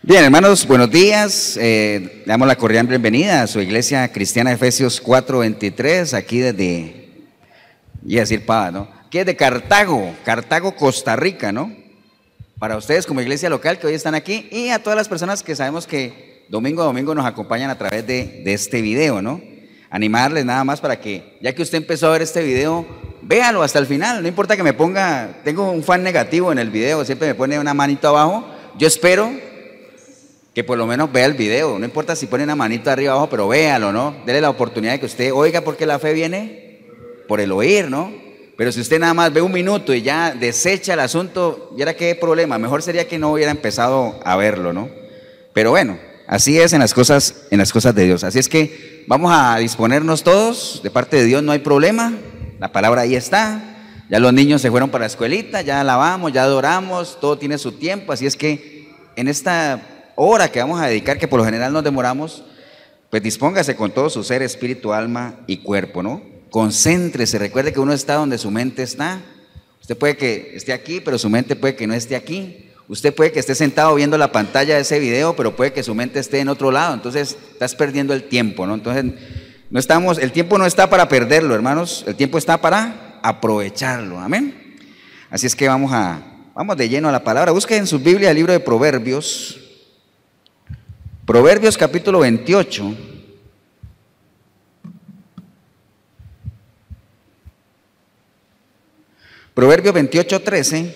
Bien, hermanos, buenos días. Le damos la cordial bienvenida a su iglesia cristiana Efesios 4:23, aquí desde, iba a decir Pava, ¿no? Aquí desde Cartago, Costa Rica, ¿no? Para ustedes como iglesia local que hoy están aquí y a todas las personas que sabemos que domingo a domingo nos acompañan a través de este video, ¿no? Animarles nada más para que, ya que usted empezó a ver este video, véalo hasta el final. No importa que me ponga, tengo un fan negativo en el video, siempre me pone una manito abajo. Yo espero que por lo menos vea el video, no importa si pone una manito arriba abajo, pero véalo, ¿no? Dele la oportunidad de que usted oiga, porque la fe viene por el oír, ¿no? Pero si usted nada más ve un minuto y ya desecha el asunto, ¿y ahora qué problema? Mejor sería que no hubiera empezado a verlo, ¿no? Pero bueno, así es en las cosas de Dios. Así es que vamos a disponernos todos, de parte de Dios no hay problema, la palabra ahí está, ya los niños se fueron para la escuelita, ya alabamos, ya adoramos, todo tiene su tiempo, así es que en esta hora que vamos a dedicar, que por lo general nos demoramos, pues dispóngase con todo su ser, espíritu, alma y cuerpo, ¿no? Concéntrese, recuerde que uno está donde su mente está. Usted puede que esté aquí, pero su mente puede que no esté aquí. Usted puede que esté sentado viendo la pantalla de ese video, pero puede que su mente esté en otro lado. Entonces estás perdiendo el tiempo, ¿no? Entonces el tiempo no está para perderlo, hermanos. El tiempo está para aprovecharlo, amén. Así es que vamos de lleno a la palabra. Busquen en su Biblia el libro de Proverbios. Proverbios capítulo 28. Proverbios 28:13.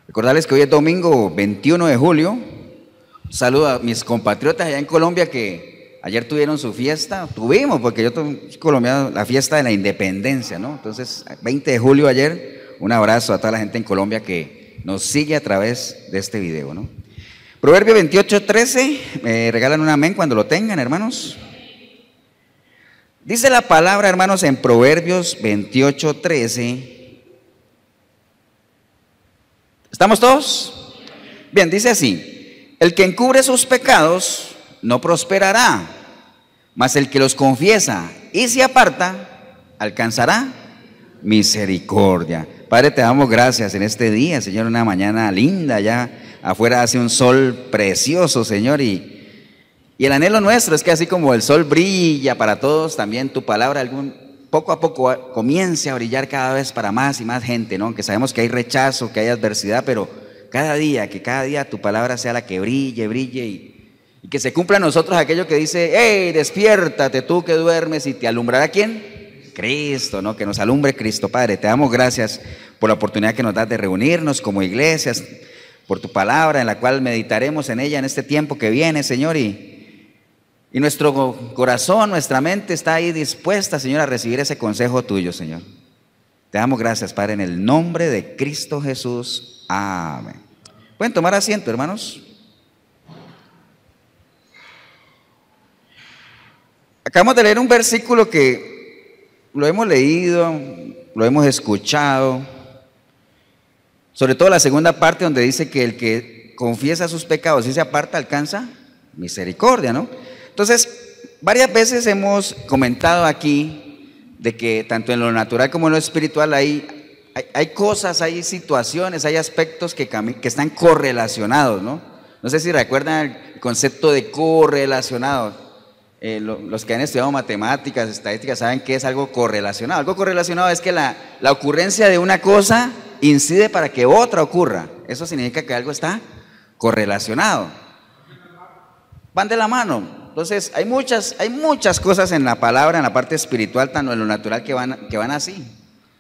Recordarles que hoy es domingo 21 de julio. Un saludo a mis compatriotas allá en Colombia que ayer tuvieron su fiesta. Tuvimos, porque yo soy colombiano, la fiesta de la independencia, ¿no? Entonces, 20 de julio ayer, un abrazo a toda la gente en Colombia que nos sigue a través de este video, ¿no? Proverbio 28:13, me regalan un amén cuando lo tengan, hermanos. Dice la palabra, hermanos, en Proverbios 28:13. ¿Estamos todos? Bien, dice así: el que encubre sus pecados no prosperará, mas el que los confiesa y se aparta alcanzará misericordia. Padre, te damos gracias en este día, Señor, una mañana linda ya. Afuera hace un sol precioso, Señor, y el anhelo nuestro es que así como el sol brilla para todos, también tu palabra poco a poco comience a brillar cada vez para más y más gente, ¿no? Aunque sabemos que hay rechazo, que hay adversidad, pero que cada día tu palabra sea la que brille y que se cumpla en nosotros aquello que dice: hey, despiértate tú que duermes, y te alumbrará ¿quién? Cristo, ¿no? Que nos alumbre Cristo. Padre, te damos gracias por la oportunidad que nos das de reunirnos como iglesias, por tu palabra en la cual meditaremos en ella en este tiempo que viene, Señor, y nuestro corazón, nuestra mente está ahí dispuesta, Señor, a recibir ese consejo tuyo, Señor. Te damos gracias, Padre, en el nombre de Cristo Jesús. Amén. Pueden tomar asiento, hermanos. Acabamos de leer un versículo que lo hemos leído, lo hemos escuchado. Sobre todo la segunda parte, donde dice que el que confiesa sus pecados y se aparta alcanza misericordia, ¿no? Entonces, varias veces hemos comentado aquí de que tanto en lo natural como en lo espiritual hay cosas, hay situaciones, hay aspectos que están correlacionados, ¿no? No sé si recuerdan el concepto de correlacionado. Los que han estudiado matemáticas, estadísticas, saben que es algo correlacionado. Algo correlacionado es que la ocurrencia de una cosa incide para que otra ocurra. Eso significa que algo está correlacionado. Van de la mano. Entonces hay muchas cosas en la palabra, en la parte espiritual, tanto en lo natural, que van así.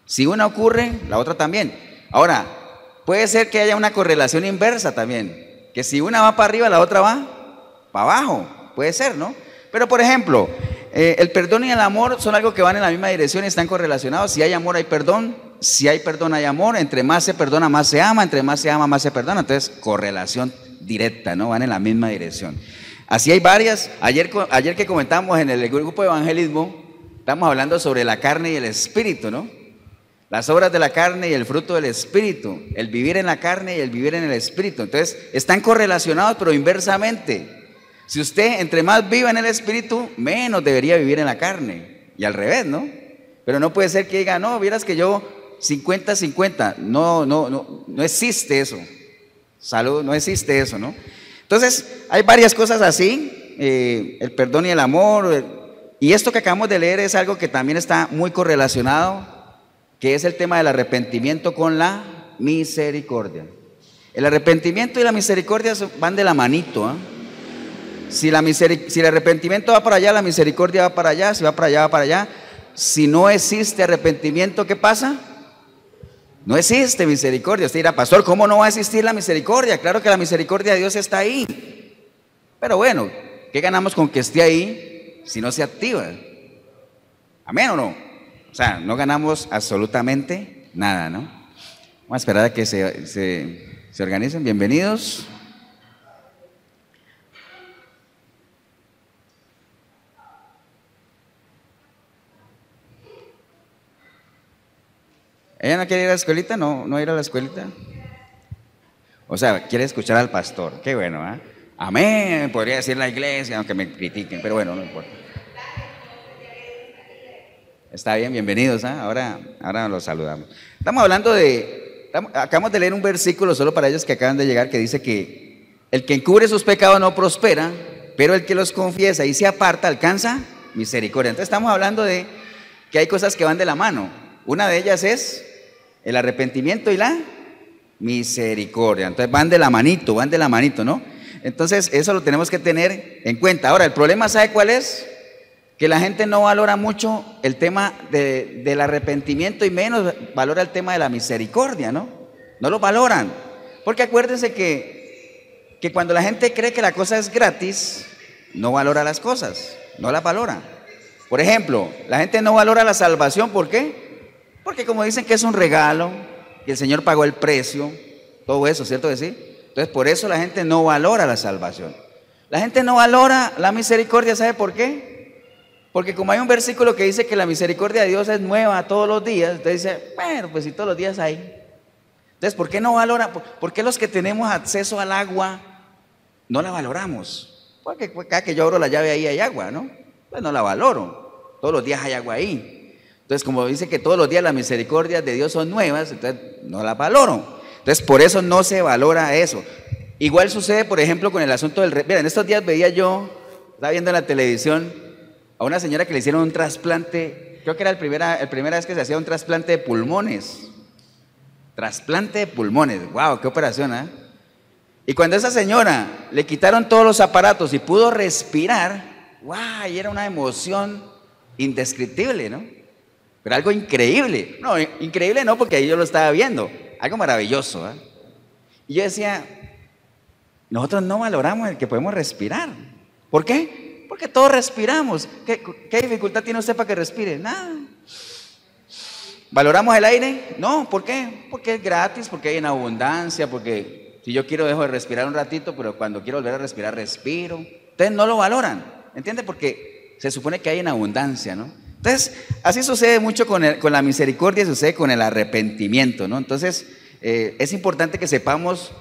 Si una ocurre, la otra también. Ahora, puede ser que haya una correlación inversa también, que si una va para arriba, la otra va para abajo. Puede ser, ¿no? Pero por ejemplo, el perdón y el amor son algo que van en la misma dirección y están correlacionados. Si hay amor, hay perdón. Si hay perdón, hay amor. Entre más se perdona, más se ama. Entre más se ama, más se perdona. Entonces, correlación directa, ¿no? Van en la misma dirección. Así hay varias. Ayer que comentamos en el grupo de evangelismo, estamos hablando sobre la carne y el espíritu, ¿no? Las obras de la carne y el fruto del espíritu. El vivir en la carne y el vivir en el espíritu. Entonces, están correlacionados, pero inversamente. Si usted entre más viva en el espíritu, menos debería vivir en la carne. Y al revés, ¿no? Pero no puede ser que diga: no, vieras que yo 50-50. No existe eso. Salud, no existe eso, ¿no? Entonces, hay varias cosas así, el perdón y el amor, y esto que acabamos de leer es algo que también está muy correlacionado, que es el tema del arrepentimiento con la misericordia. El arrepentimiento y la misericordia van de la manito, ¿eh? Si el arrepentimiento va para allá, la misericordia va para allá, si va para allá, va para allá. Si no existe arrepentimiento, ¿qué pasa? No existe misericordia. Usted dirá, pastor, ¿cómo no va a existir la misericordia? Claro que la misericordia de Dios está ahí. Pero bueno, ¿qué ganamos con que esté ahí si no se activa? ¿Amén o no? O sea, no ganamos absolutamente nada, ¿no? Vamos a esperar a que se organicen. Bienvenidos. ¿Ella no quiere ir a la escuelita? ¿No ir a la escuelita? O sea, quiere escuchar al pastor. Qué bueno, ¿eh? Amén, podría decir la iglesia, aunque me critiquen, pero bueno, no importa. Está bien, bienvenidos, ¿eh? Ahora los saludamos. Acabamos de leer un versículo solo para ellos que acaban de llegar, que dice que el que encubre sus pecados no prospera, pero el que los confiesa y se aparta alcanza misericordia. Entonces estamos hablando de que hay cosas que van de la mano. Una de ellas es el arrepentimiento y la misericordia. Entonces van de la manito, ¿no? Entonces eso lo tenemos que tener en cuenta. Ahora, el problema, ¿sabe cuál es? Que la gente no valora mucho el tema del arrepentimiento y menos valora el tema de la misericordia, ¿no? No lo valoran. Porque acuérdense que cuando la gente cree que la cosa es gratis, no valora las cosas, no las valora. Por ejemplo, la gente no valora la salvación, ¿por qué? Porque como dicen que es un regalo, que el Señor pagó el precio, todo eso, ¿cierto que sí? Entonces por eso la gente no valora la salvación. La gente no valora la misericordia, ¿sabe por qué? Porque como hay un versículo que dice que la misericordia de Dios es nueva todos los días, entonces dice, bueno, pues si todos los días hay. Entonces, ¿por qué no valora? ¿Por qué los que tenemos acceso al agua no la valoramos? Porque cada que yo abro la llave ahí hay agua, ¿no? Pues no la valoro, todos los días hay agua ahí. Entonces, como dice que todos los días las misericordias de Dios son nuevas, entonces no las valoro. Entonces, por eso no se valora eso. Igual sucede, por ejemplo, con el asunto del... Miren, estos días estaba viendo en la televisión a una señora que le hicieron un trasplante, creo que era la primera vez que se hacía un trasplante de pulmones. Trasplante de pulmones, wow, qué operación, ¿eh? Y cuando a esa señora le quitaron todos los aparatos y pudo respirar, wow, y era una emoción indescriptible, ¿no? Pero algo increíble. No, increíble no, porque ahí yo lo estaba viendo. Algo maravilloso, ¿eh? Y yo decía, nosotros no valoramos el que podemos respirar. ¿Por qué? Porque todos respiramos. ¿Qué dificultad tiene usted para que respire? Nada. ¿Valoramos el aire? No, ¿por qué? Porque es gratis, porque hay en abundancia, porque si yo quiero dejo de respirar un ratito, pero cuando quiero volver a respirar, respiro. Entonces no lo valoran, ¿entiende? Porque se supone que hay en abundancia, ¿no? Entonces, así sucede mucho con la misericordia, sucede con el arrepentimiento, ¿no? Entonces, es importante que sepamos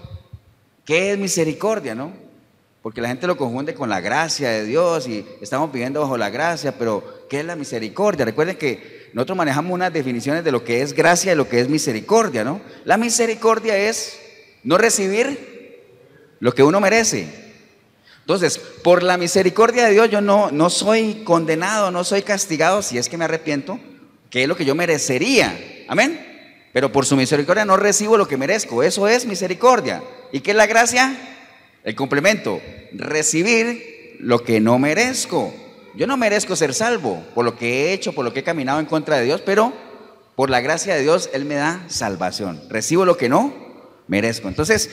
qué es misericordia, ¿no? Porque la gente lo confunde con la gracia de Dios y estamos viviendo bajo la gracia, pero ¿qué es la misericordia? Recuerden que nosotros manejamos unas definiciones de lo que es gracia y lo que es misericordia, ¿no? La misericordia es no recibir lo que uno merece. Entonces, por la misericordia de Dios yo no soy condenado, no soy castigado si es que me arrepiento, que es lo que yo merecería, amén. Pero por su misericordia no recibo lo que merezco, eso es misericordia. ¿Y qué es la gracia? El complemento, recibir lo que no merezco. Yo no merezco ser salvo por lo que he hecho, por lo que he caminado en contra de Dios, pero por la gracia de Dios Él me da salvación. Recibo lo que no merezco. Entonces,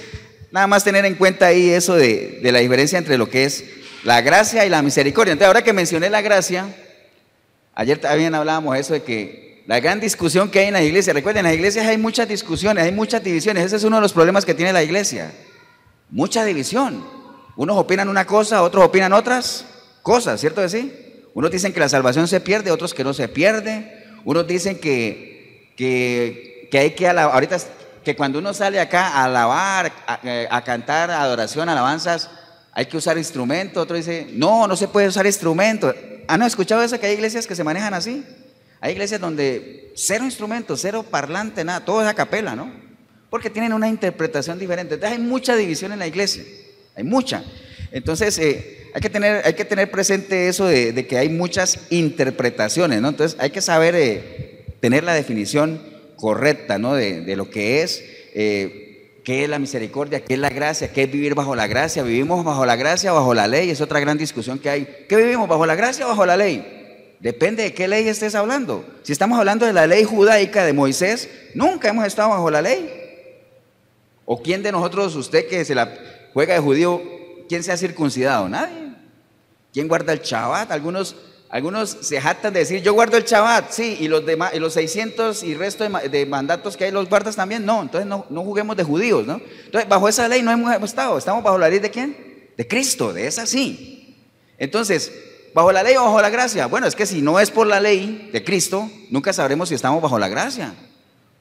nada más tener en cuenta ahí eso de la diferencia entre lo que es la gracia y la misericordia. Entonces, ahora que mencioné la gracia, ayer también hablábamos eso de que la gran discusión que hay en las iglesias, recuerden, en las iglesias hay muchas discusiones, hay muchas divisiones, ese es uno de los problemas que tiene la iglesia, mucha división. Unos opinan una cosa, otros opinan otras cosas, ¿cierto que sí? Unos dicen que la salvación se pierde, otros que no se pierde, unos dicen que hay que alabar, ahorita que cuando uno sale acá a alabar, a cantar adoración, alabanzas, hay que usar instrumentos. Otro dice, no se puede usar instrumentos. ¿Han escuchado eso? Que hay iglesias que se manejan así. Hay iglesias donde cero instrumentos, cero parlante, nada, todo es a capela, ¿no? porque tienen una interpretación diferente. Entonces hay mucha división en la iglesia, hay mucha. Entonces hay que tener presente eso de que hay muchas interpretaciones, ¿no? Entonces hay que saber tener la definición correcta, ¿no? De lo que es, qué es la misericordia, qué es la gracia, qué es vivir bajo la gracia. ¿Vivimos bajo la gracia o bajo la ley? Es otra gran discusión que hay. ¿Qué vivimos, bajo la gracia o bajo la ley? Depende de qué ley estés hablando. Si estamos hablando de la ley judaica de Moisés, nunca hemos estado bajo la ley. ¿O quién de nosotros, usted que se la juega de judío, quién se ha circuncidado? Nadie. ¿Quién guarda el Shabbat? Algunos se jactan de decir, yo guardo el Shabbat, sí, y los demás, y los 600 y resto de mandatos que hay, ¿los guardas también? No, entonces no juguemos de judíos, ¿no? Entonces, bajo esa ley no hemos estado. ¿Estamos bajo la ley de quién? De Cristo, de esa sí. Entonces, ¿bajo la ley o bajo la gracia? Bueno, es que si no es por la ley de Cristo, nunca sabremos si estamos bajo la gracia.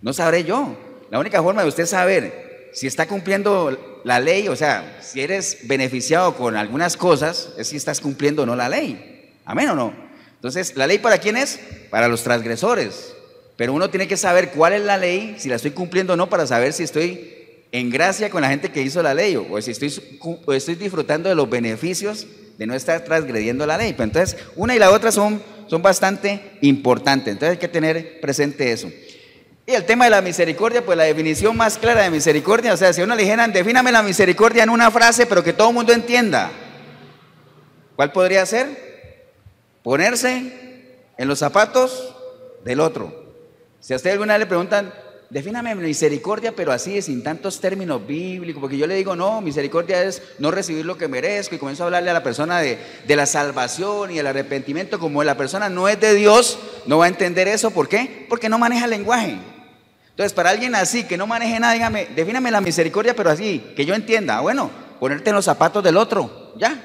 No sabré yo. La única forma de usted saber si está cumpliendo la ley, o sea, si eres beneficiado con algunas cosas, es si estás cumpliendo o no la ley. ¿Amén o no? Entonces, ¿la ley para quién es? Para los transgresores. Pero uno tiene que saber cuál es la ley, si la estoy cumpliendo o no, para saber si estoy en gracia con la gente que hizo la ley, o si estoy disfrutando de los beneficios de no estar transgrediendo la ley. Pero entonces, una y la otra son bastante importantes. Entonces hay que tener presente eso. Y el tema de la misericordia, pues la definición más clara de misericordia, o sea, si a uno le dijeran, defíname la misericordia en una frase, pero que todo el mundo entienda, ¿cuál podría ser? Ponerse en los zapatos del otro. Si a usted alguna vez le preguntan, defíname misericordia, pero así, sin tantos términos bíblicos, porque yo le digo, no, misericordia es no recibir lo que merezco, y comienzo a hablarle a la persona de la salvación y el arrepentimiento. Como la persona no es de Dios, no va a entender eso. ¿Por qué? Porque no maneja el lenguaje. Entonces, para alguien así, que no maneje nada, dígame, defíname la misericordia, pero así, que yo entienda. Bueno, ponerte en los zapatos del otro, ya.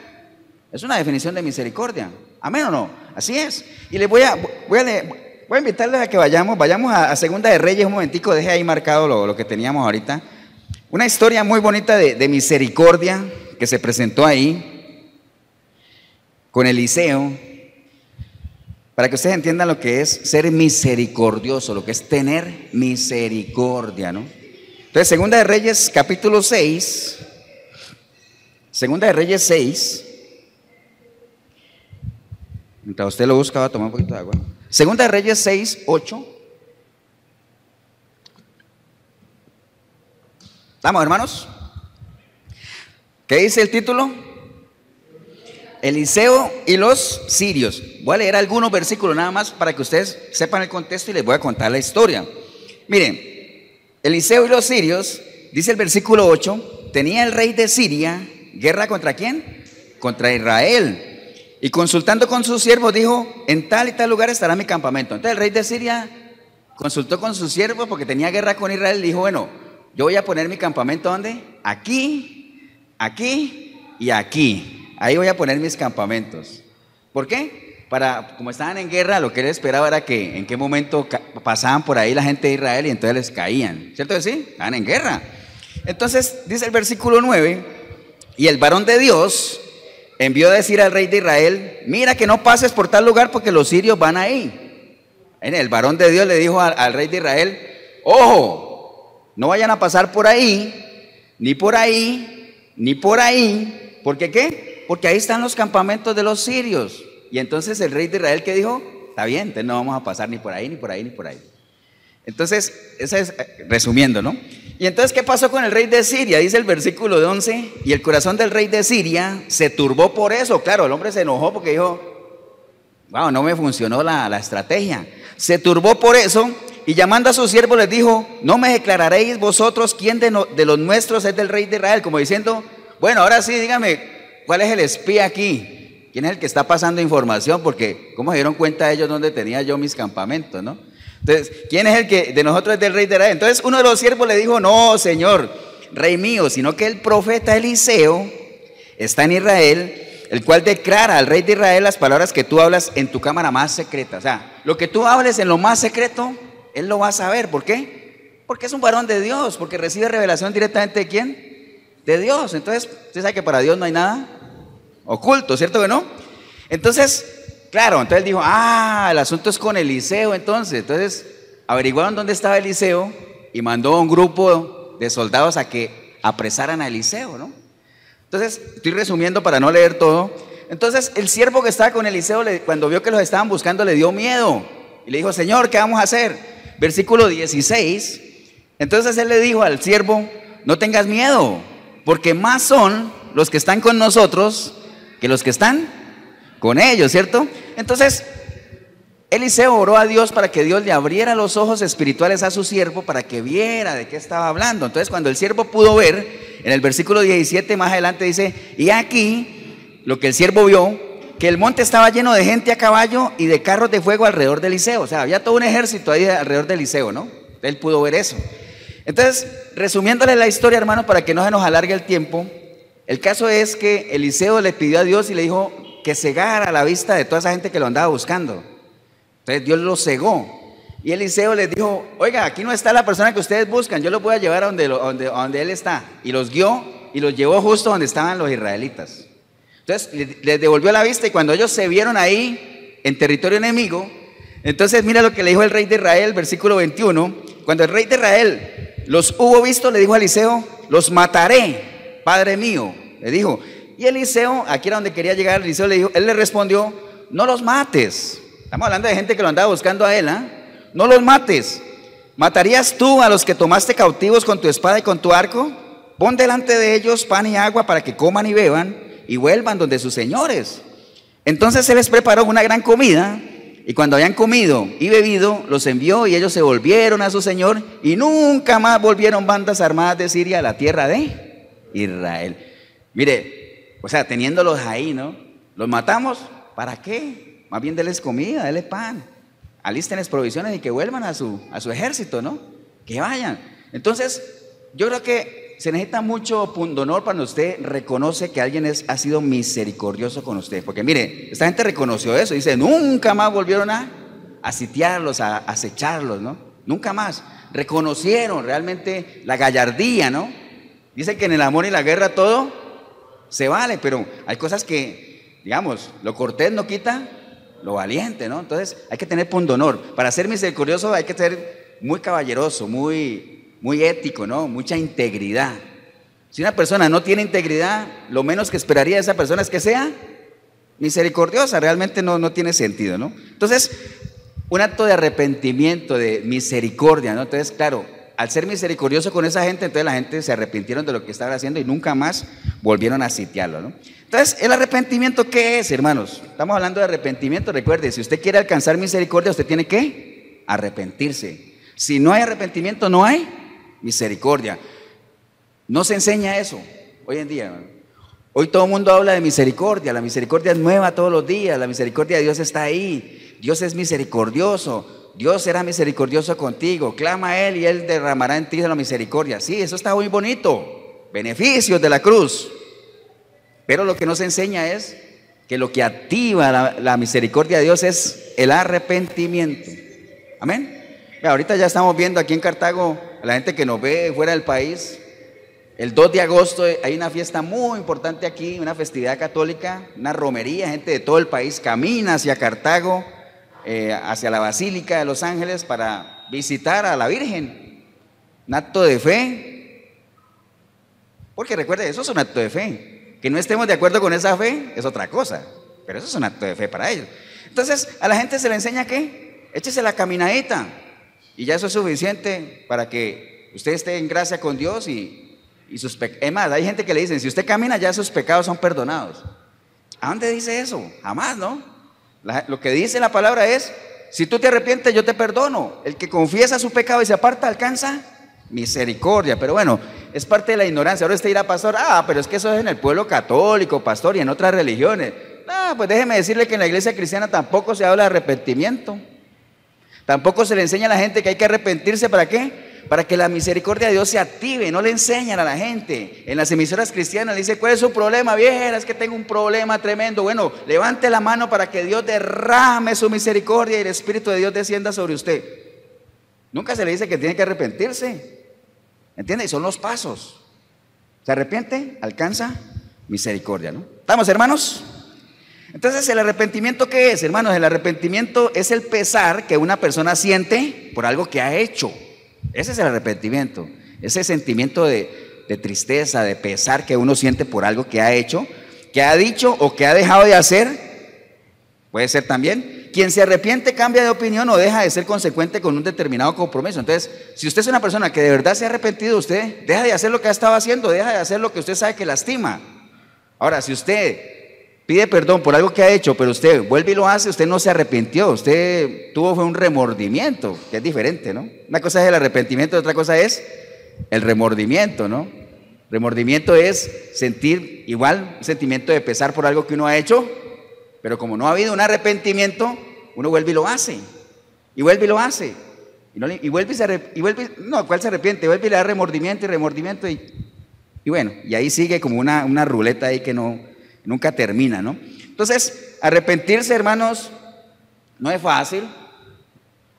Es una definición de misericordia. ¿Amén o no? Así es. Y les voy a invitarles a que vayamos a Segunda de Reyes un momentico, deje ahí marcado lo que teníamos ahorita. Una historia muy bonita de misericordia que se presentó ahí con Eliseo, para que ustedes entiendan lo que es ser misericordioso, lo que es tener misericordia, ¿no? Entonces, Segunda de Reyes, capítulo 6, Segunda de Reyes 6, mientras usted lo busca, va a tomar un poquito de agua. Segunda de Reyes 6, 8. ¿Estamos, hermanos? ¿Qué dice el título? Eliseo y los sirios. Voy a leer algunos versículos nada más para que ustedes sepan el contexto y les voy a contar la historia. Miren, Eliseo y los sirios, dice el versículo 8, tenía el rey de Siria guerra ¿contra quién? Contra Israel. Y consultando con sus siervos dijo, en tal y tal lugar estará mi campamento. Entonces el rey de Siria consultó con sus siervos porque tenía guerra con Israel y dijo, bueno, yo voy a poner mi campamento ¿dónde? Aquí, aquí y aquí. Ahí voy a poner mis campamentos. ¿Por qué? Como estaban en guerra, lo que él esperaba era que en qué momento pasaban por ahí la gente de Israel y entonces les caían. ¿Cierto que sí? Estaban en guerra. Entonces dice el versículo 9, y el varón de Dios envió a decir al rey de Israel, mira que no pases por tal lugar porque los sirios van ahí. El varón de Dios le dijo al rey de Israel, ojo, no vayan a pasar por ahí, ni por ahí, ni por ahí. ¿Por qué qué? Porque ahí están los campamentos de los sirios. Y entonces el rey de Israel, ¿qué dijo? Está bien, entonces no vamos a pasar ni por ahí, ni por ahí, ni por ahí. Entonces, eso es resumiendo, ¿no? Y entonces, ¿qué pasó con el rey de Siria? Dice el versículo 11, y el corazón del rey de Siria se turbó por eso. Claro, el hombre se enojó porque dijo, wow, no me funcionó la estrategia. Se turbó por eso, y llamando a sus siervos les dijo, no me declararéis vosotros quién de los nuestros es del rey de Israel. Como diciendo, bueno, ahora sí, dígame, ¿cuál es el espía aquí? ¿Quién es el que está pasando información? Porque ¿cómo se dieron cuenta ellos dónde tenía yo mis campamentos, no? Entonces, ¿quién es el que de nosotros es del rey de Israel? Entonces uno de los siervos le dijo, no, señor, rey mío, sino que el profeta Eliseo está en Israel, el cual declara al rey de Israel las palabras que tú hablas en tu cámara más secreta. O sea, lo que tú hables en lo más secreto, él lo va a saber. ¿Por qué? Porque es un varón de Dios, porque recibe revelación directamente de ¿quién? De Dios. Entonces, usted sabe que para Dios no hay nada oculto, ¿cierto que no? Entonces, claro, entonces él dijo, el asunto es con Eliseo. Entonces averiguaron dónde estaba Eliseo y mandó un grupo de soldados a que apresaran a Eliseo, ¿no? Entonces, estoy resumiendo para no leer todo. Entonces, el siervo que estaba con Eliseo, cuando vio que los estaban buscando, le dio miedo. Y le dijo, Señor, ¿qué vamos a hacer? Versículo 16. Entonces él le dijo al siervo, no tengas miedo, porque más son los que están con nosotros que los que están con ellos, ¿cierto? Entonces, Eliseo oró a Dios para que Dios le abriera los ojos espirituales a su siervo para que viera de qué estaba hablando. Entonces, cuando el siervo pudo ver, en el versículo 17 más adelante dice, y aquí lo que el siervo vio, que el monte estaba lleno de gente a caballo y de carros de fuego alrededor de Eliseo. O sea, había todo un ejército ahí alrededor de Eliseo, ¿no? Él pudo ver eso. Entonces, resumiéndole la historia, hermanos, para que no se nos alargue el tiempo, el caso es que Eliseo le pidió a Dios y le dijo que cegara la vista de toda esa gente que lo andaba buscando. Entonces Dios lo cegó. Y Eliseo les dijo, oiga, aquí no está la persona que ustedes buscan, yo los voy a llevar a donde él está. Y los guió y los llevó justo donde estaban los israelitas. Entonces les devolvió la vista y cuando ellos se vieron ahí en territorio enemigo, entonces mira lo que le dijo el rey de Israel, versículo 21. Cuando el rey de Israel los hubo visto, le dijo a Eliseo, los mataré, padre mío, le dijo. Y Eliseo, aquí era donde quería llegar, Eliseo le dijo, él le respondió, no los mates. Estamos hablando de gente que lo andaba buscando a él, no los mates. ¿Matarías tú a los que tomaste cautivos con tu espada y con tu arco? Pon delante de ellos pan y agua para que coman y beban y vuelvan donde sus señores. Entonces se les preparó una gran comida y cuando habían comido y bebido, los envió y ellos se volvieron a su señor y nunca más volvieron bandas armadas de Siria a la tierra de Israel. Mire, o sea, teniéndolos ahí, ¿no? ¿Los matamos? ¿Para qué? Más bien denles comida, denles pan, alístenles provisiones y que vuelvan a su ejército, ¿no? Que vayan. Entonces, yo creo que se necesita mucho pundonor cuando usted reconoce que alguien ha sido misericordioso con usted. Porque mire, esta gente reconoció eso, dice, nunca más volvieron a sitiarlos, a acecharlos, ¿no? Nunca más. Reconocieron realmente la gallardía, ¿no? Dice que en el amor y la guerra todo se vale, pero hay cosas que, digamos, lo cortés no quita lo valiente, ¿no? Entonces hay que tener pundonor. Para ser misericordioso hay que ser muy caballeroso, muy ético, ¿no? Mucha integridad. Si una persona no tiene integridad, lo menos que esperaría de esa persona es que sea misericordiosa. Realmente no tiene sentido, ¿no? Entonces, un acto de arrepentimiento, de misericordia, ¿no? Entonces, claro, al ser misericordioso con esa gente, entonces la gente se arrepintieron de lo que estaban haciendo y nunca más volvieron a sitiarlo, ¿no? Entonces, ¿el arrepentimiento qué es, hermanos? Estamos hablando de arrepentimiento. Recuerde, si usted quiere alcanzar misericordia, usted tiene que arrepentirse. Si no hay arrepentimiento, no hay misericordia. No se enseña eso hoy en día, hermano. Hoy todo el mundo habla de misericordia. La misericordia es nueva todos los días. La misericordia de Dios está ahí. Dios es misericordioso. Dios será misericordioso contigo. Clama a Él y Él derramará en ti la misericordia. Sí, eso está muy bonito. Beneficios de la cruz. Pero lo que nos enseña es que lo que activa la misericordia de Dios es el arrepentimiento. Amén. Ahorita ya estamos viendo aquí en Cartago a la gente que nos ve fuera del país. El 2 de agosto hay una fiesta muy importante aquí, una festividad católica, una romería. Gente de todo el país camina hacia Cartago, hacia la Basílica de los Ángeles para visitar a la Virgen. Un acto de fe. Porque recuerde, eso es un acto de fe. Que no estemos de acuerdo con esa fe es otra cosa, pero eso es un acto de fe para ellos. Entonces, a la gente se le enseña que échese la caminadita y ya eso es suficiente para que usted esté en gracia con Dios y sus pecados. Es más, hay gente que le dicen, si usted camina ya sus pecados son perdonados. ¿A dónde dice eso? Jamás, ¿no? Lo que dice la palabra es, si tú te arrepientes yo te perdono. El que confiesa su pecado y se aparta alcanza misericordia. Pero bueno, es parte de la ignorancia. Ahora usted dirá, pastor, pero es que eso es en el pueblo católico, pastor, y en otras religiones. No, pues déjeme decirle que en la iglesia cristiana tampoco se habla de arrepentimiento. Tampoco se le enseña a la gente que hay que arrepentirse. ¿Para qué? Para que la misericordia de Dios se active. No le enseñan a la gente. En las emisoras cristianas le dice, ¿cuál es su problema? Viera, es que tengo un problema tremendo. Bueno, levante la mano para que Dios derrame su misericordia y el Espíritu de Dios descienda sobre usted. Nunca se le dice que tiene que arrepentirse. ¿Entiende? Y son los pasos. Se arrepiente, alcanza misericordia, ¿no? ¿Estamos, hermanos? Entonces, ¿el arrepentimiento qué es, hermanos? El arrepentimiento es el pesar que una persona siente por algo que ha hecho. Ese es el arrepentimiento. Ese sentimiento de tristeza, de pesar que uno siente por algo que ha hecho, que ha dicho o que ha dejado de hacer, puede ser también. Quien se arrepiente cambia de opinión o deja de ser consecuente con un determinado compromiso. Entonces, si usted es una persona que de verdad se ha arrepentido, usted deja de hacer lo que ha estado haciendo, deja de hacer lo que usted sabe que lastima. Ahora, si usted pide perdón por algo que ha hecho, pero usted vuelve y lo hace, usted no se arrepintió, usted fue un remordimiento, que es diferente, ¿no? Una cosa es el arrepentimiento, otra cosa es el remordimiento, ¿no? Remordimiento es sentir igual un sentimiento de pesar por algo que uno ha hecho, pero como no ha habido un arrepentimiento, uno vuelve y lo hace, y vuelve y lo hace, ¿cuál se arrepiente? Vuelve y le da remordimiento y remordimiento, y bueno, y ahí sigue como una ruleta ahí que nunca termina, ¿no? Entonces, arrepentirse, hermanos, no es fácil.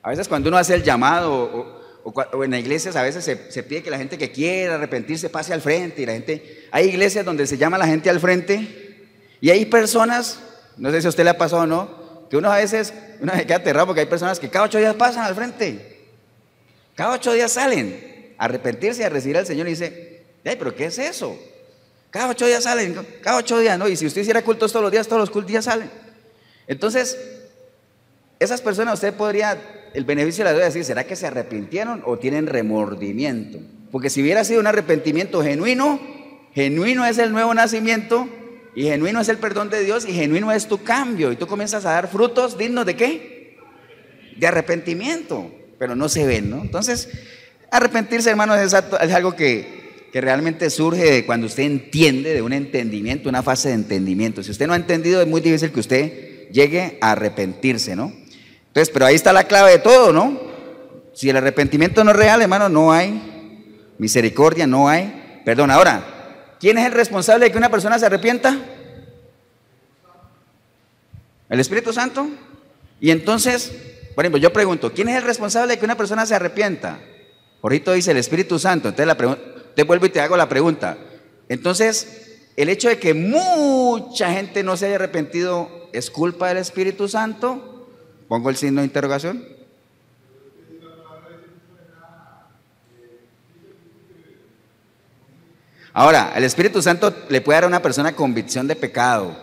A veces cuando uno hace el llamado o en las iglesias a veces se pide que la gente que quiera arrepentirse pase al frente, y hay iglesias donde se llama a la gente al frente, y hay personas, no sé si a usted le ha pasado o no, que uno se queda aterrado porque hay personas que cada 8 días pasan al frente, cada 8 días salen a arrepentirse y a recibir al Señor, y dice, ay, pero ¿qué es eso? Cada 8 días salen, cada 8 días, ¿no? Y si usted hiciera cultos todos los días, todos los días salen. Entonces, esas personas usted podría, el beneficio de la duda, decir, ¿será que se arrepintieron o tienen remordimiento? Porque si hubiera sido un arrepentimiento genuino es el nuevo nacimiento, y genuino es el perdón de Dios, y genuino es tu cambio, y tú comienzas a dar frutos dignos ¿de qué? De arrepentimiento, pero no se ven, ¿no? Entonces, arrepentirse, hermanos, es algo que realmente surge de cuando usted entiende, de un entendimiento, una fase de entendimiento. Si usted no ha entendido, es muy difícil que usted llegue a arrepentirse, ¿no? Entonces, pero ahí está la clave de todo, ¿no? Si el arrepentimiento no es real, hermano, no hay misericordia, no hay perdón. Ahora, ¿quién es el responsable de que una persona se arrepienta? ¿El Espíritu Santo? Y entonces, por ejemplo, yo pregunto, ¿quién es el responsable de que una persona se arrepienta? Jorgito dice el Espíritu Santo. Entonces te vuelvo y te hago la pregunta. Entonces, el hecho de que mucha gente no se haya arrepentido, ¿es culpa del Espíritu Santo? Pongo el signo de interrogación. Ahora, el Espíritu Santo le puede dar a una persona convicción de pecado,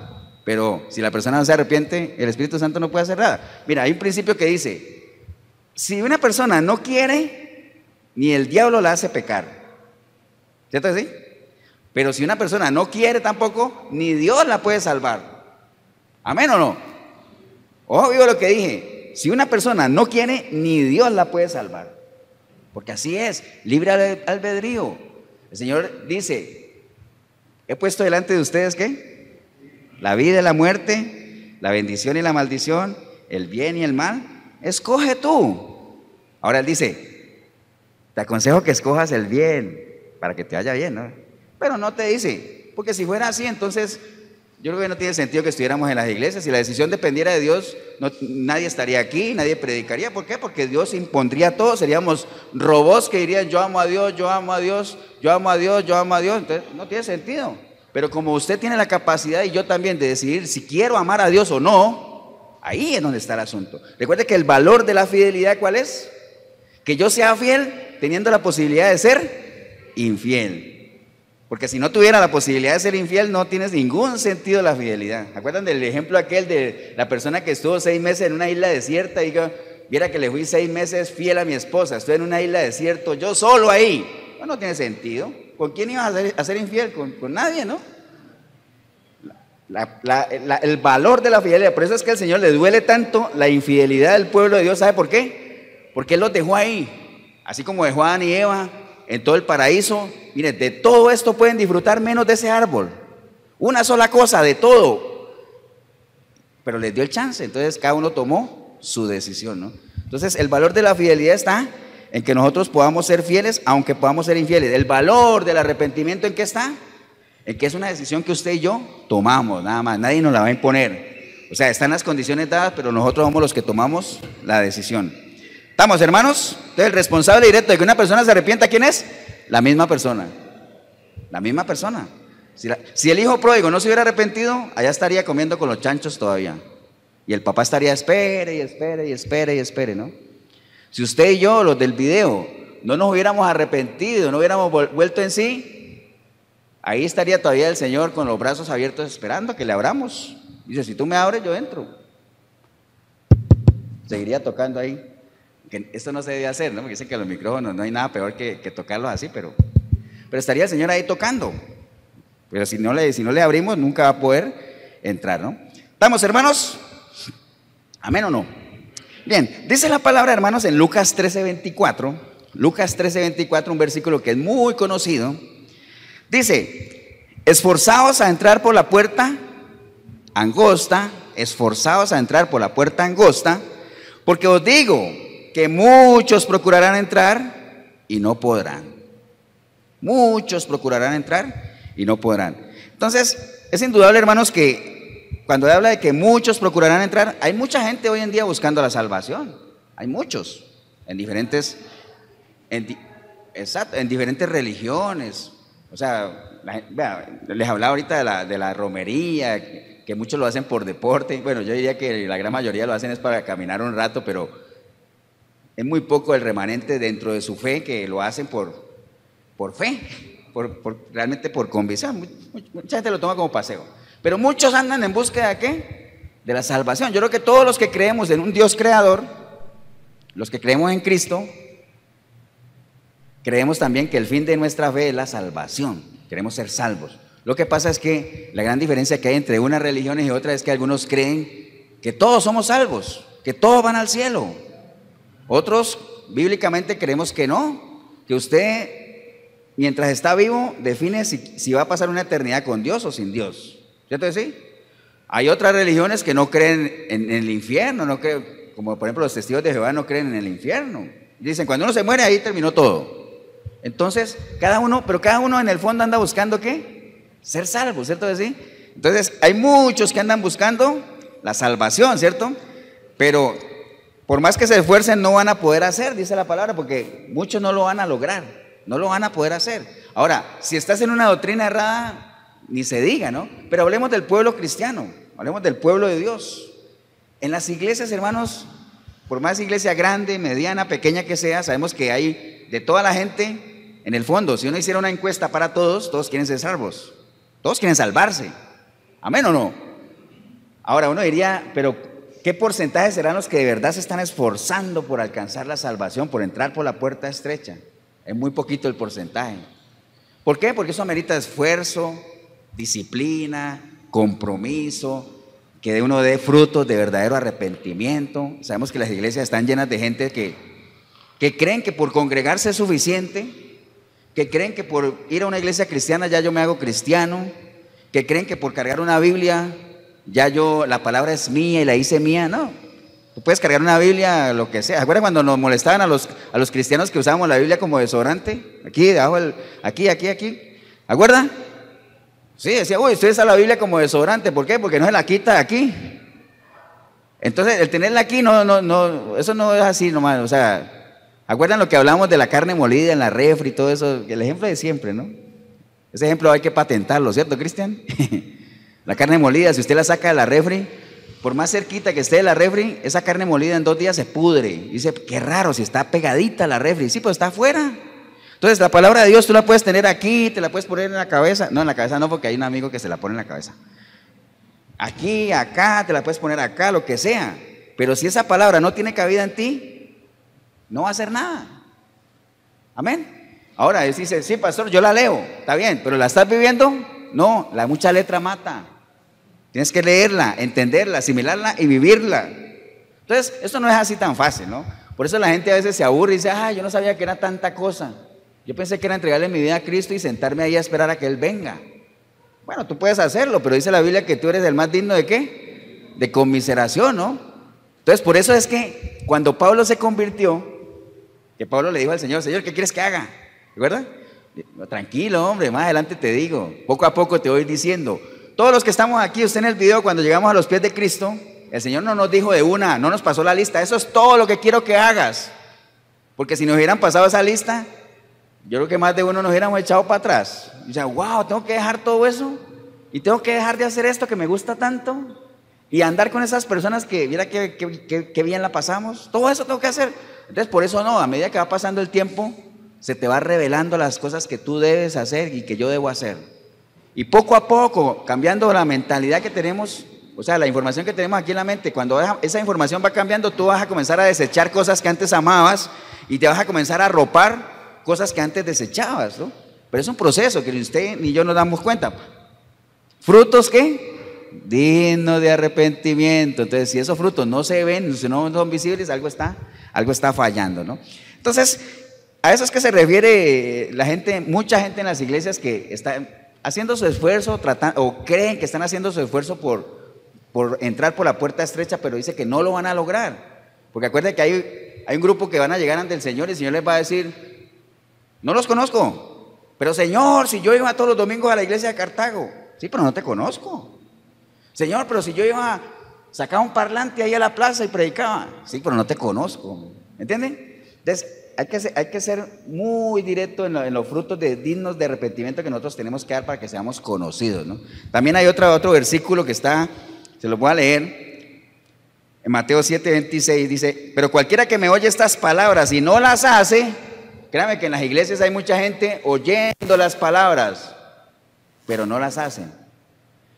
pero si la persona no se arrepiente, el Espíritu Santo no puede hacer nada. Mira, hay un principio que dice, si una persona no quiere, ni el diablo la hace pecar. ¿Cierto que sí? Pero si una persona no quiere tampoco, ni Dios la puede salvar. ¿Amén o no? Ojo, vivo lo que dije. Si una persona no quiere, ni Dios la puede salvar. Porque así es, libre albedrío. El Señor dice, he puesto delante de ustedes, ¿qué? La vida y la muerte, la bendición y la maldición, el bien y el mal. Escoge tú. Ahora Él dice, te aconsejo que escojas el bien, para que te vaya bien, ¿no? Pero no te dice, porque si fuera así, entonces yo creo que no tiene sentido que estuviéramos en las iglesias. Si la decisión dependiera de Dios, nadie estaría aquí, nadie predicaría. ¿Por qué? Porque Dios impondría todo, seríamos robots que dirían yo amo a Dios, yo amo a Dios, yo amo a Dios, yo amo a Dios. Entonces no tiene sentido. Pero como usted tiene la capacidad y yo también de decidir si quiero amar a Dios o no, ahí es donde está el asunto. Recuerde que el valor de la fidelidad, ¿cuál es? Que yo sea fiel teniendo la posibilidad de ser infiel. Porque si no tuviera la posibilidad de ser infiel, no tienes ningún sentido la fidelidad. ¿Acuerdan del ejemplo aquel de la persona que estuvo 6 meses en una isla desierta y dijo, viera que le fui 6 meses fiel a mi esposa, estoy en una isla desierta, yo solo ahí? No tiene sentido. ¿Con quién ibas a ser infiel? Con nadie, ¿no? El valor de la fidelidad, por eso es que al Señor le duele tanto la infidelidad del pueblo de Dios. ¿Sabe por qué? Porque Él los dejó ahí, así como dejó a Adán y Eva en todo el paraíso. Mire, de todo esto pueden disfrutar menos de ese árbol. Una sola cosa, de todo. Pero les dio el chance, entonces cada uno tomó su decisión, ¿no? Entonces el valor de la fidelidad está en que nosotros podamos ser fieles, aunque podamos ser infieles. El valor del arrepentimiento, ¿en qué está? En que es una decisión que usted y yo tomamos, nada más, nadie nos la va a imponer. O sea, están las condiciones dadas, pero nosotros somos los que tomamos la decisión. ¿Estamos, hermanos? Entonces el responsable directo de que una persona se arrepienta, ¿quién es? La misma persona. La misma persona. Si el hijo pródigo no se hubiera arrepentido, allá estaría comiendo con los chanchos todavía. Y el papá estaría espere y espere y espere y espere, ¿no? Si usted y yo, los del video, no nos hubiéramos arrepentido, no hubiéramos vuelto en sí, ahí estaría todavía el Señor con los brazos abiertos esperando que le abramos. Dice, si tú me abres, yo entro. Seguiría tocando ahí. Que esto no se debe hacer, ¿no? Porque dicen que los micrófonos no hay nada peor que tocarlos así, pero estaría el Señor ahí tocando. Pero si no le abrimos, nunca va a poder entrar, ¿no? ¿Estamos, hermanos? ¿Amén o no? Bien, dice la palabra, hermanos, en Lucas 13:24. Lucas 13:24, un versículo que es muy conocido. Dice, esforzaos a entrar por la puerta angosta, esforzaos a entrar por la puerta angosta, porque os digo que muchos procurarán entrar y no podrán. Muchos procurarán entrar y no podrán. Entonces, es indudable, hermanos, que cuando habla de que muchos procurarán entrar, hay mucha gente hoy en día buscando la salvación. Hay muchos, en diferentes religiones. O sea, les hablaba ahorita de la romería, que muchos lo hacen por deporte. Bueno, yo diría que la gran mayoría lo hacen es para caminar un rato, pero es muy poco el remanente dentro de su fe que lo hacen por fe, realmente por convicción. Mucha gente lo toma como paseo, pero muchos andan en búsqueda de ¿qué? De la salvación. Yo creo que todos los que creemos en un Dios creador, los que creemos en Cristo, creemos también que el fin de nuestra fe es la salvación. Queremos ser salvos. Lo que pasa es que la gran diferencia que hay entre unas religiones y otras es que algunos creen que todos somos salvos, que todos van al cielo. Otros bíblicamente creemos que no, que usted mientras está vivo define si va a pasar una eternidad con Dios o sin Dios. ¿Cierto que sí? Hay otras religiones que no creen en el infierno, no creen, como por ejemplo los testigos de Jehová no creen en el infierno. Dicen, cuando uno se muere ahí terminó todo. Entonces, cada uno en el fondo anda buscando ¿qué? Ser salvo, ¿cierto que sí? Entonces, hay muchos que andan buscando la salvación, ¿cierto? Pero por más que se esfuercen no van a poder hacer, dice la palabra, porque muchos no lo van a lograr, no lo van a poder hacer. Ahora, si estás en una doctrina errada, ni se diga, ¿no? Pero hablemos del pueblo cristiano, hablemos del pueblo de Dios. En las iglesias, hermanos, por más iglesia grande, mediana, pequeña que sea, sabemos que hay de toda la gente, en el fondo, si uno hiciera una encuesta para todos, todos quieren ser salvos, todos quieren salvarse. ¿Amén o no? Ahora uno diría, pero ¿qué porcentaje serán los que de verdad se están esforzando por alcanzar la salvación, por entrar por la puerta estrecha? Es muy poquito el porcentaje. ¿Por qué? Porque eso amerita esfuerzo, disciplina, compromiso, que uno dé frutos de verdadero arrepentimiento. Sabemos que las iglesias están llenas de gente que creen que por congregarse es suficiente, que creen que por ir a una iglesia cristiana ya yo me hago cristiano, que creen que por cargar una Biblia ya la palabra es mía y la hice mía. No, tú puedes cargar una Biblia, lo que sea. ¿Acuerdan cuando nos molestaban a los cristianos que usábamos la Biblia como desodorante? Aquí, debajo, aquí. ¿Acuerdan? Sí, decía, uy, usted usa la Biblia como desodorante. ¿Por qué? Porque no se la quita aquí. Entonces, el tenerla aquí, no, eso no es así nomás. O sea, ¿acuerdan lo que hablamos de la carne molida en la refri y todo eso? El ejemplo de siempre, ¿no? Ese ejemplo hay que patentarlo, ¿cierto, Cristian? La carne molida, si usted la saca de la refri, por más cerquita que esté de la refri, esa carne molida en 2 días se pudre. Y dice, qué raro, si está pegadita a la refri. Sí, pues está afuera. Entonces, la palabra de Dios tú la puedes tener aquí, te la puedes poner en la cabeza. No, en la cabeza no, porque hay un amigo que se la pone en la cabeza. Aquí, acá, te la puedes poner acá, lo que sea. Pero si esa palabra no tiene cabida en ti, no va a hacer nada. Amén. Ahora, dice, sí, pastor, yo la leo, está bien, pero ¿la estás viviendo? No, la mucha letra mata. Tienes que leerla, entenderla, asimilarla y vivirla. Entonces, esto no es así tan fácil, ¿no? Por eso la gente a veces se aburre y dice, yo no sabía que era tanta cosa. Yo pensé que era entregarle mi vida a Cristo y sentarme ahí a esperar a que Él venga. Bueno, tú puedes hacerlo, pero dice la Biblia que tú eres el más digno de ¿qué? De conmiseración, ¿no? Entonces, por eso es que cuando Pablo se convirtió, que Pablo le dijo al Señor, Señor, ¿qué quieres que haga? ¿Verdad? Tranquilo, hombre, más adelante te digo, poco a poco te voy diciendo. Todos los que estamos aquí, usted en el video, cuando llegamos a los pies de Cristo, el Señor no nos dijo de una, no nos pasó la lista, eso es todo lo que quiero que hagas. Porque si nos hubieran pasado esa lista, yo creo que más de uno nos hubiéramos echado para atrás. Y decía, wow, tengo que dejar todo eso, y tengo que dejar de hacer esto que me gusta tanto, y andar con esas personas que, mira qué bien la pasamos, todo eso tengo que hacer. Entonces, por eso no, a medida que va pasando el tiempo, se te va revelando las cosas que tú debes hacer y que yo debo hacer. Y poco a poco, cambiando la mentalidad que tenemos, o sea, la información que tenemos aquí en la mente, cuando esa información va cambiando, tú vas a comenzar a desechar cosas que antes amabas y te vas a comenzar a arropar cosas que antes desechabas, ¿no? Pero es un proceso que ni usted ni yo nos damos cuenta. ¿Frutos qué? Dignos de arrepentimiento. Entonces, si esos frutos no se ven, si no son visibles, algo está fallando, ¿no? Entonces, a eso es que se refiere la gente, mucha gente en las iglesias que está haciendo su esfuerzo, o creen que están haciendo su esfuerzo por entrar por la puerta estrecha, pero dice que no lo van a lograr. Porque acuérdense que hay un grupo que van a llegar ante el Señor y el Señor les va a decir, no los conozco, pero Señor, si yo iba todos los domingos a la iglesia de Cartago, sí, pero no te conozco. Señor, pero si yo iba, sacaba un parlante ahí a la plaza y predicaba, sí, pero no te conozco. ¿Entienden? Entonces, hay que ser muy directo en los frutos dignos de arrepentimiento que nosotros tenemos que dar para que seamos conocidos, ¿no? También hay otro versículo que está, se lo voy a leer, en Mateo 7:26, dice, pero cualquiera que me oye estas palabras y no las hace, créame que en las iglesias hay mucha gente oyendo las palabras, pero no las hacen.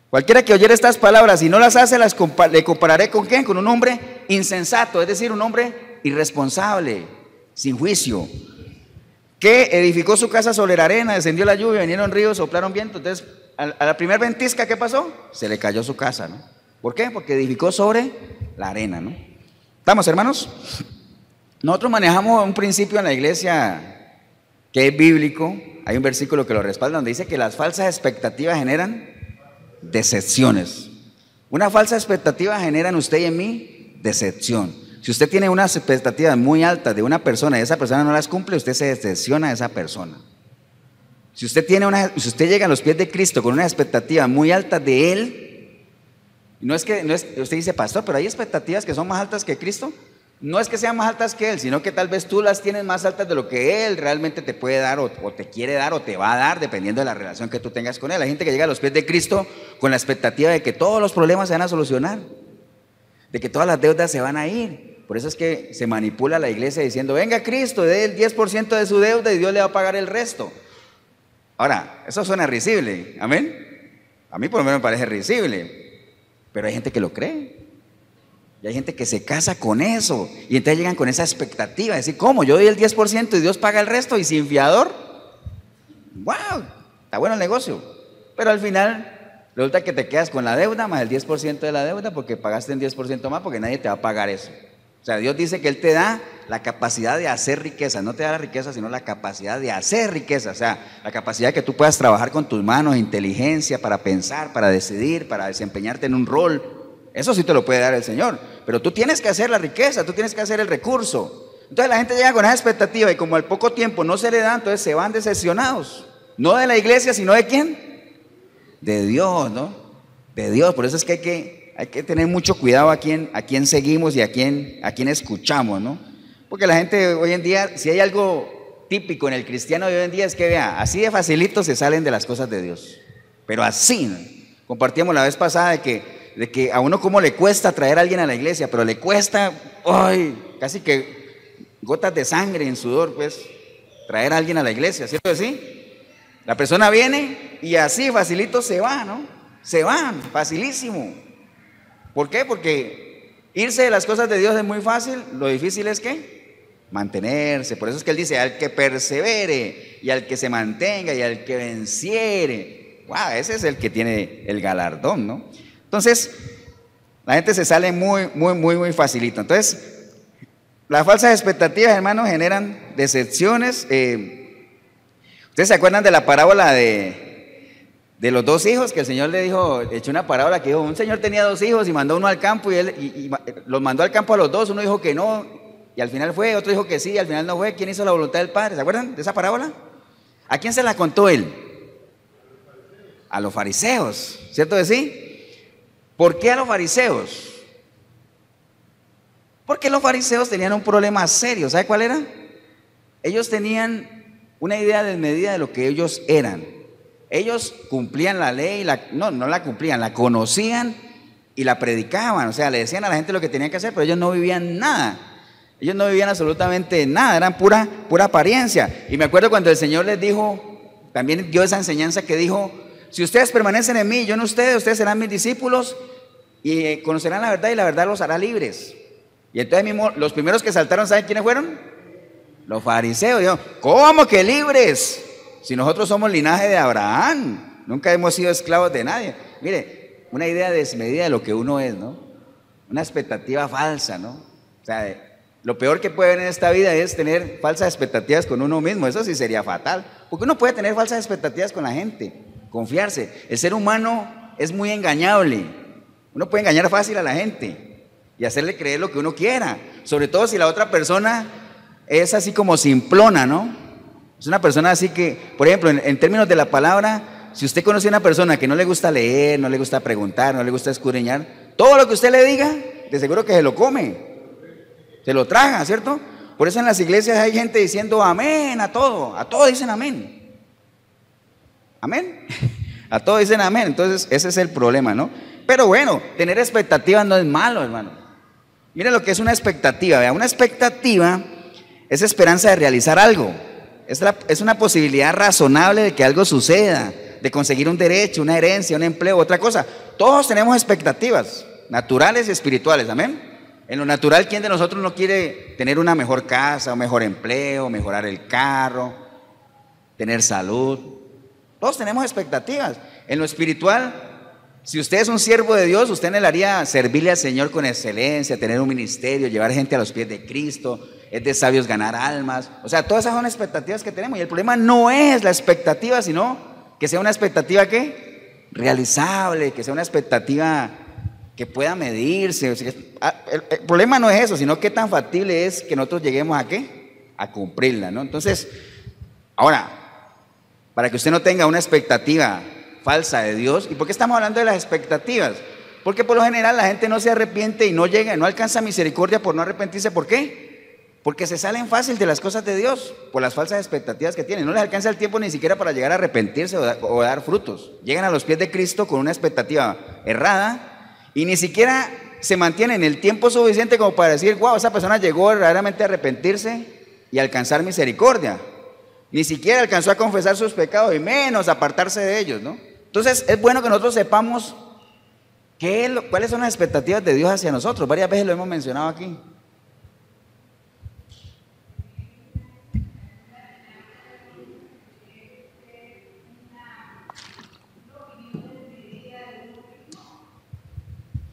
Cualquiera que oyera estas palabras y no las hace, le compararé ¿con quién? Con un hombre insensato, es decir, un hombre irresponsable, sin juicio, que edificó su casa sobre la arena, descendió la lluvia, vinieron ríos, soplaron viento. Entonces, a la primera ventisca, ¿qué pasó? Se le cayó su casa, ¿no? ¿Por qué? Porque edificó sobre la arena, ¿no? ¿Estamos, hermanos? Nosotros manejamos un principio en la iglesia que es bíblico. Hay un versículo que lo respalda donde dice que las falsas expectativas generan decepciones. Una falsa expectativa genera en usted y en mí decepción. Si usted tiene unas expectativas muy altas de una persona y esa persona no las cumple, usted se decepciona de esa persona. Si usted llega a los pies de Cristo con una expectativa muy alta de Él, usted dice, pastor, pero hay expectativas que son más altas que Cristo. No es que sean más altas que Él, sino que tal vez tú las tienes más altas de lo que Él realmente te puede dar o te quiere dar o te va a dar, dependiendo de la relación que tú tengas con Él. Hay gente que llega a los pies de Cristo con la expectativa de que todos los problemas se van a solucionar, de que todas las deudas se van a ir. Por eso es que se manipula la iglesia diciendo, venga Cristo, dé el 10% de su deuda y Dios le va a pagar el resto. Ahora, eso suena risible, ¿amén? A mí por lo menos me parece risible, pero hay gente que lo cree. Y hay gente que se casa con eso y entonces llegan con esa expectativa, de decir, ¿cómo? Yo doy el 10% y Dios paga el resto y sin fiador. ¡Wow! Está bueno el negocio. Pero al final resulta que te quedas con la deuda más el 10% de la deuda porque pagaste un 10% más porque nadie te va a pagar eso. O sea, Dios dice que Él te da la capacidad de hacer riqueza, no te da la riqueza, sino la capacidad de hacer riqueza, o sea, la capacidad que tú puedas trabajar con tus manos, inteligencia para pensar, para decidir, para desempeñarte en un rol. Eso sí te lo puede dar el Señor, pero tú tienes que hacer la riqueza, tú tienes que hacer el recurso. Entonces la gente llega con esa expectativa y como al poco tiempo no se le da, entonces se van decepcionados, no de la iglesia, sino ¿de quién? De Dios, ¿no? De Dios. Por eso es que hay que tener mucho cuidado a quién seguimos y a quién escuchamos, ¿no? Porque la gente hoy en día, si hay algo típico en el cristiano de hoy en día, es que vea, así de facilito se salen de las cosas de Dios, pero así, ¿no? Compartíamos la vez pasada de que a uno cómo le cuesta traer a alguien a la iglesia, pero le cuesta, ¡ay!, casi que gotas de sangre en sudor, pues, traer a alguien a la iglesia, ¿cierto que sí? La persona viene y así facilito se va, ¿no? Se van, facilísimo. ¿Por qué? Porque irse de las cosas de Dios es muy fácil, lo difícil es ¿qué? Mantenerse. Por eso es que Él dice, al que persevere y al que se mantenga y al que venciere. ¡Wow! Ese es el que tiene el galardón, ¿no? Entonces, la gente se sale muy facilito. Entonces, las falsas expectativas, hermanos, generan decepciones. ¿Ustedes se acuerdan de la parábola de los dos hijos? Que el Señor le dijo, echó una parábola que dijo, un señor tenía dos hijos y mandó uno al campo y los mandó al campo a los dos. Uno dijo que no y al final fue, otro dijo que sí y al final no fue. ¿Quién hizo la voluntad del Padre? ¿Se acuerdan de esa parábola? ¿A quién se la contó él? A los fariseos, ¿cierto que sí? ¿Por qué a los fariseos? Porque los fariseos tenían un problema serio. ¿Sabe cuál era? Ellos tenían una idea desmedida de lo que ellos eran. Ellos cumplían la ley, no la cumplían, la conocían y la predicaban. O sea, le decían a la gente lo que tenían que hacer, pero ellos no vivían nada. Ellos no vivían absolutamente nada, eran pura apariencia. Y me acuerdo cuando el Señor les dijo, también dio esa enseñanza que dijo, si ustedes permanecen en mí, yo en ustedes serán mis discípulos y conocerán la verdad y la verdad los hará libres. Y entonces mismo los primeros que saltaron, ¿saben quiénes fueron? Los fariseos. Dijeron, ¿cómo que libres? Si nosotros somos linaje de Abraham, nunca hemos sido esclavos de nadie. Mire, una idea desmedida de lo que uno es, ¿no? Una expectativa falsa, ¿no? O sea, lo peor que puede haber en esta vida es tener falsas expectativas con uno mismo. Eso sí sería fatal, porque uno puede tener falsas expectativas con la gente, confiarse. El ser humano es muy engañable. Uno puede engañar fácil a la gente y hacerle creer lo que uno quiera, sobre todo si la otra persona es así como simplona, ¿no? Es una persona así que, por ejemplo, en términos de la palabra, si usted conoce a una persona que no le gusta leer, no le gusta preguntar, no le gusta escudriñar, todo lo que usted le diga, de seguro que se lo come. Se lo traga, ¿cierto? Por eso en las iglesias hay gente diciendo amén a todo dicen amén. Amén. A todo dicen amén. Entonces ese es el problema, ¿no? Pero bueno, tener expectativas no es malo, hermano. Miren lo que es una expectativa. Vea, una expectativa es esperanza de realizar algo. Es una posibilidad razonable de que algo suceda, de conseguir un derecho, una herencia, un empleo, otra cosa. Todos tenemos expectativas naturales y espirituales, amén. En lo natural, ¿quién de nosotros no quiere tener una mejor casa, un mejor empleo, mejorar el carro, tener salud? Todos tenemos expectativas. En lo espiritual, si usted es un siervo de Dios, usted anhelaría servirle al Señor con excelencia, tener un ministerio, llevar gente a los pies de Cristo, es de sabios ganar almas. O sea, todas esas son expectativas que tenemos. Y el problema no es la expectativa, sino que sea una expectativa ¿qué? Realizable, que sea una expectativa que pueda medirse. O sea, el problema no es eso, sino qué tan factible es que nosotros lleguemos a ¿qué? A cumplirla, ¿no? Entonces, ahora, para que usted no tenga una expectativa falsa de Dios. ¿Y por qué estamos hablando de las expectativas? Porque por lo general la gente no se arrepiente y no llega, no alcanza misericordia por no arrepentirse. ¿Por qué? Porque se salen fácil de las cosas de Dios por las falsas expectativas que tienen. No les alcanza el tiempo ni siquiera para llegar a arrepentirse o dar frutos. Llegan a los pies de Cristo con una expectativa errada y ni siquiera se mantienen el tiempo suficiente como para decir, wow, esa persona llegó verdaderamente a arrepentirse y a alcanzar misericordia. Ni siquiera alcanzó a confesar sus pecados y menos apartarse de ellos, ¿no? Entonces es bueno que nosotros sepamos cuáles son las expectativas de Dios hacia nosotros. Varias veces lo hemos mencionado aquí.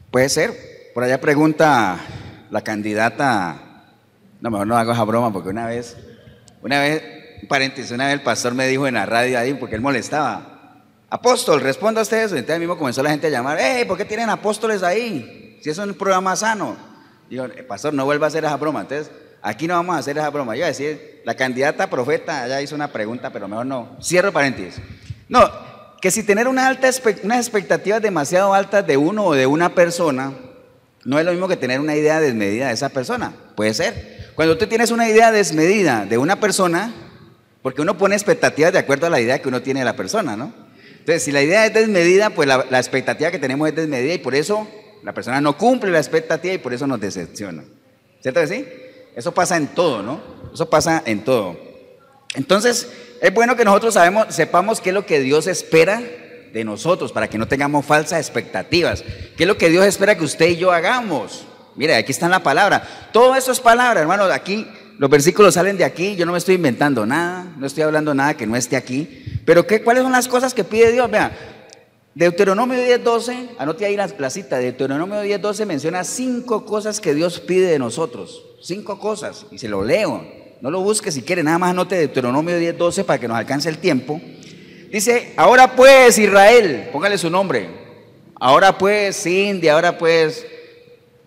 Puede ser. Por allá pregunta la candidata. No, mejor no hago esa broma porque una vez, paréntesis, una vez el pastor me dijo en la radio ahí, porque él molestaba: apóstol, responda usted eso. Y entonces mismo comenzó la gente a llamar: hey, ¿por qué tienen apóstoles ahí? Si eso es un programa sano. Digo, pastor, no vuelva a hacer esa broma. Entonces, aquí no vamos a hacer esa broma. Yo iba a decir, la candidata profeta ya hizo una pregunta, pero mejor no. Cierro paréntesis. No, que si tener unas expectativas demasiado altas de uno o de una persona no es lo mismo que tener una idea desmedida de esa persona. Puede ser. Cuando tú tienes una idea desmedida de una persona, porque uno pone expectativas de acuerdo a la idea que uno tiene de la persona, ¿no? Entonces, si la idea es desmedida, pues la expectativa que tenemos es desmedida y por eso la persona no cumple la expectativa y por eso nos decepciona. ¿Cierto que sí? Eso pasa en todo, ¿no? Eso pasa en todo. Entonces, es bueno que nosotros sepamos qué es lo que Dios espera de nosotros para que no tengamos falsas expectativas. ¿Qué es lo que Dios espera que usted y yo hagamos? Mire, aquí está en la palabra. Todo eso es palabra, hermano. Aquí los versículos salen de aquí. Yo no me estoy inventando nada, no estoy hablando nada que no esté aquí. Pero ¿cuáles son las cosas que pide Dios? Vea, Deuteronomio 10:12, anote ahí la cita. Deuteronomio 10:12 menciona 5 cosas que Dios pide de nosotros. 5 cosas, y se lo leo. No lo busque si quiere, nada más anote Deuteronomio 10:12 para que nos alcance el tiempo. Dice: ahora pues Israel, póngale su nombre. Ahora pues Cindy, ahora pues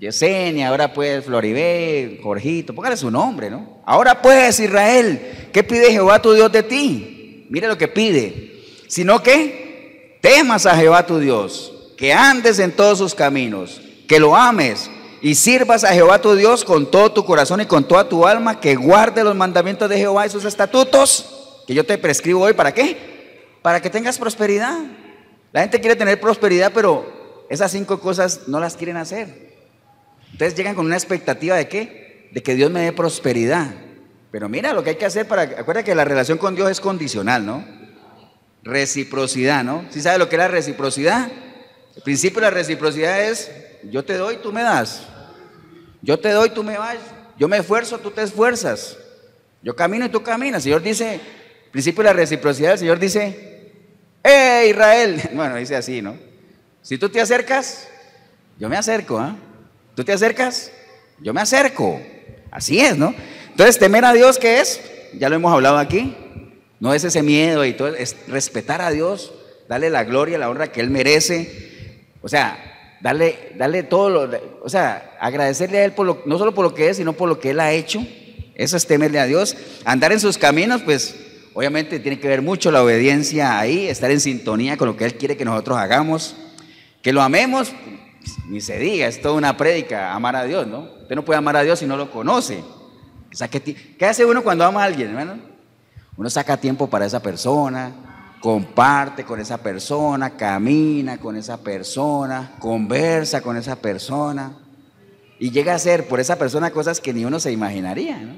Yesenia, ahora pues Floribé, Jorgito, póngale su nombre, ¿no? Ahora pues Israel, ¿qué pide Jehová tu Dios de ti? Mire lo que pide. Sino que temas a Jehová tu Dios, que andes en todos sus caminos, que lo ames y sirvas a Jehová tu Dios con todo tu corazón y con toda tu alma, que guarde los mandamientos de Jehová y sus estatutos que yo te prescribo hoy. ¿Para qué? Para que tengas prosperidad. La gente quiere tener prosperidad, pero esas 5 cosas no las quieren hacer. Entonces llegan con una expectativa de ¿qué? de que Dios me dé prosperidad. Pero mira lo que hay que hacer acuérdate que la relación con Dios es condicional, ¿no? Reciprocidad, ¿no? ¿Sí sabe lo que es la reciprocidad? El principio de la reciprocidad es, yo te doy, tú me das. Yo te doy, tú me vas. Yo me esfuerzo, tú te esfuerzas. Yo camino y tú caminas. El Señor dice, principio de la reciprocidad, el Señor dice, ¡eh, Israel! Bueno, dice así, ¿no? Si tú te acercas, yo me acerco, ¿ah? ¿Tú te acercas? Yo me acerco. Así es, ¿no? Entonces, temer a Dios, ¿qué es? Ya lo hemos hablado aquí. No es ese miedo y todo, es respetar a Dios, darle la gloria, la honra que Él merece. O sea, darle todo, o sea, agradecerle a Él no solo por lo que es, sino por lo que Él ha hecho. Eso es temerle a Dios. Andar en sus caminos, pues, obviamente tiene que ver mucho la obediencia ahí, estar en sintonía con lo que Él quiere que nosotros hagamos. Que lo amemos, ni se diga, es toda una prédica, amar a Dios, ¿no? Usted no puede amar a Dios si no lo conoce. O sea, ¿qué hace uno cuando ama a alguien, hermano? Uno saca tiempo para esa persona, comparte con esa persona, camina con esa persona, conversa con esa persona y llega a hacer por esa persona cosas que ni uno se imaginaría, ¿no?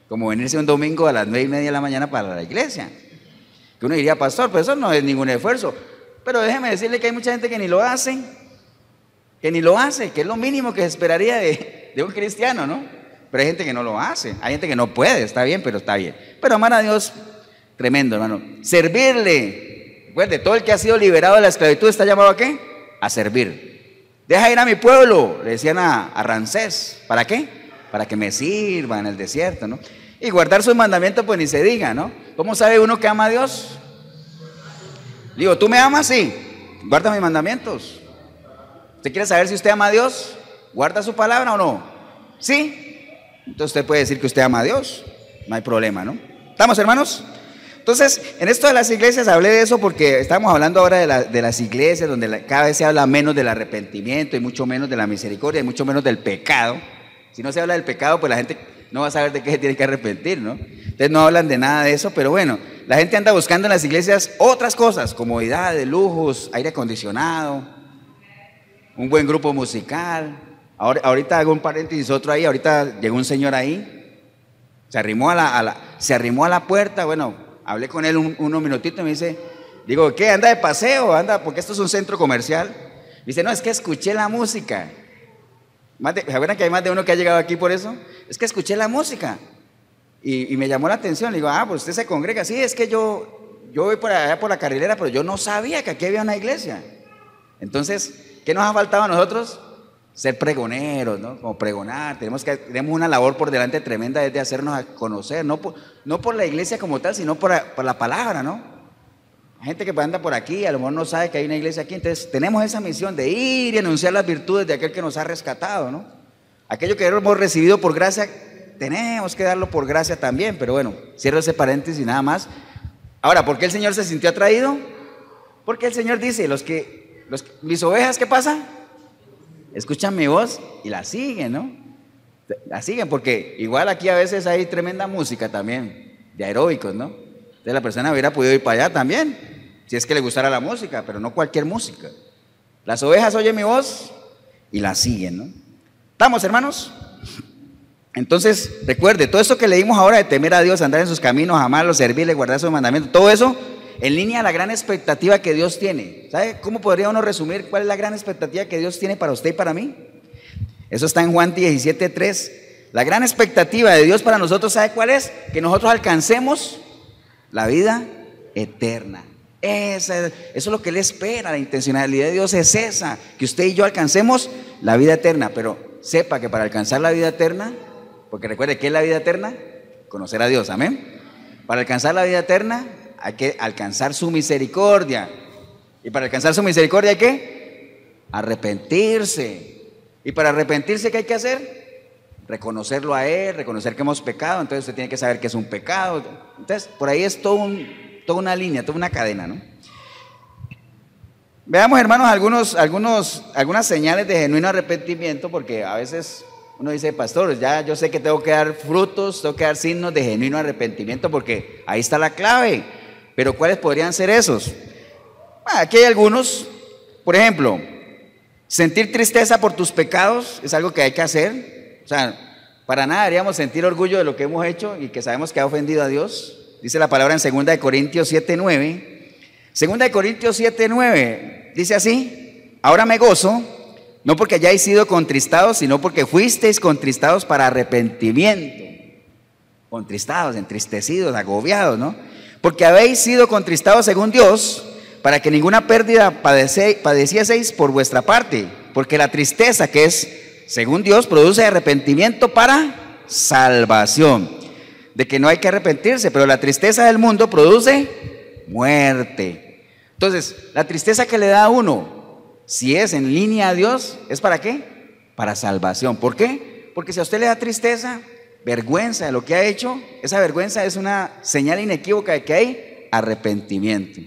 Como venirse un domingo a las 9:30 de la mañana para la iglesia. Que uno diría, pastor, pero eso no es ningún esfuerzo. Pero déjeme decirle que hay mucha gente que ni lo hace, que es lo mínimo que se esperaría de un cristiano, ¿no? Pero hay gente que no lo hace, hay gente que no puede, está bien, pero está bien. Pero amar a Dios, tremendo, hermano. Servirle, recuerde, todo el que ha sido liberado de la esclavitud está llamado ¿a qué? A servir. Deja ir a mi pueblo, le decían a Ramsés. ¿Para qué? Para que me sirva en el desierto, ¿no? Y guardar sus mandamientos, pues ni se diga, ¿no? ¿Cómo sabe uno que ama a Dios? Digo, ¿tú me amas? Sí. Guarda mis mandamientos. ¿Usted quiere saber si usted ama a Dios? ¿Guarda su palabra o no? ¿Sí? Entonces usted puede decir que usted ama a Dios, no hay problema, ¿no? ¿Estamos, hermanos? Entonces, en esto de las iglesias hablé de eso porque estamos hablando ahora de las iglesias donde cada vez se habla menos del arrepentimiento y mucho menos de la misericordia y mucho menos del pecado. Si no se habla del pecado, pues la gente no va a saber de qué se tiene que arrepentir, ¿no? Entonces no hablan de nada de eso, pero bueno, la gente anda buscando en las iglesias otras cosas, comodidades, lujos, aire acondicionado, un buen grupo musical. Ahorita hago un paréntesis, otro ahí, ahorita llegó un señor ahí, se arrimó a la puerta, bueno, hablé con él unos minutitos y me dice, digo, ¿qué? ¿Anda de paseo? ¿Anda? Porque esto es un centro comercial. Me dice, no, es que escuché la música. ¿Se acuerdan que hay más de uno que ha llegado aquí por eso? Es que escuché la música y me llamó la atención, le digo, pues usted se congrega, sí, es que yo voy por allá por la carrilera, pero yo no sabía que aquí había una iglesia. Entonces, ¿qué nos ha faltado a nosotros? Ser pregoneros, ¿no? Como pregonar, tenemos una labor por delante tremenda de hacernos a conocer, no por la iglesia como tal, sino por la palabra, ¿no? Hay gente que anda por aquí, a lo mejor no sabe que hay una iglesia aquí, entonces tenemos esa misión de ir y anunciar las virtudes de aquel que nos ha rescatado, ¿no? Aquello que hemos recibido por gracia, tenemos que darlo por gracia también, pero bueno, cierro ese paréntesis y nada más. Ahora, ¿por qué el Señor se sintió atraído? Porque el Señor dice, mis ovejas, ¿qué pasa? Escuchan mi voz y la siguen, ¿no? La siguen porque igual aquí a veces hay tremenda música también, de aeróbicos, ¿no? Entonces la persona hubiera podido ir para allá también, si es que le gustara la música, pero no cualquier música. Las ovejas oyen mi voz y la siguen, ¿no? ¿Estamos, hermanos? Entonces, recuerde, todo eso que leímos ahora de temer a Dios, andar en sus caminos, amarlo, servirle, guardar sus mandamientos, todo eso en línea a la gran expectativa que Dios tiene. ¿Sabe cómo podría uno resumir cuál es la gran expectativa que Dios tiene para usted y para mí? Eso está en Juan 17:3. La gran expectativa de Dios para nosotros, ¿sabe cuál es? Que nosotros alcancemos la vida eterna. Eso es lo que Él espera. La intencionalidad de Dios es esa, que usted y yo alcancemos la vida eterna. Pero sepa que para alcanzar la vida eterna, porque recuerde que es la vida eterna, conocer a Dios, amén. Para alcanzar la vida eterna hay que alcanzar su misericordia. Y para alcanzar su misericordia hay que arrepentirse. Y para arrepentirse, ¿qué hay que hacer? Reconocerlo a Él, reconocer que hemos pecado. Entonces usted tiene que saber que es un pecado. Entonces por ahí es toda una línea, toda una cadena, ¿no? Veamos, hermanos, algunas señales de genuino arrepentimiento, porque a veces uno dice, pastor, ya yo sé que tengo que dar frutos, tengo que dar signos de genuino arrepentimiento, porque ahí está la clave. Pero ¿cuáles podrían ser esos? Aquí hay algunos. Por ejemplo, sentir tristeza por tus pecados es algo que hay que hacer. O sea, Para nada deberíamos sentir orgullo de lo que hemos hecho y que sabemos que ha ofendido a Dios. Dice la palabra en 2 Corintios 7:9. 2 Corintios 7:9 dice así: ahora me gozo, no porque hayáis sido contristados, sino porque fuisteis contristados para arrepentimiento. Contristados, entristecidos, agobiados, ¿no? Porque habéis sido contristados según Dios, para que ninguna pérdida padecieseis por vuestra parte, porque la tristeza que es según Dios produce arrepentimiento para salvación, de que no hay que arrepentirse, pero la tristeza del mundo produce muerte. Entonces, la tristeza que le da a uno, si es en línea a Dios, ¿es para qué? Para salvación. ¿Por qué? Porque si a usted le da tristeza, vergüenza de lo que ha hecho, esa vergüenza es una señal inequívoca de que hay arrepentimiento.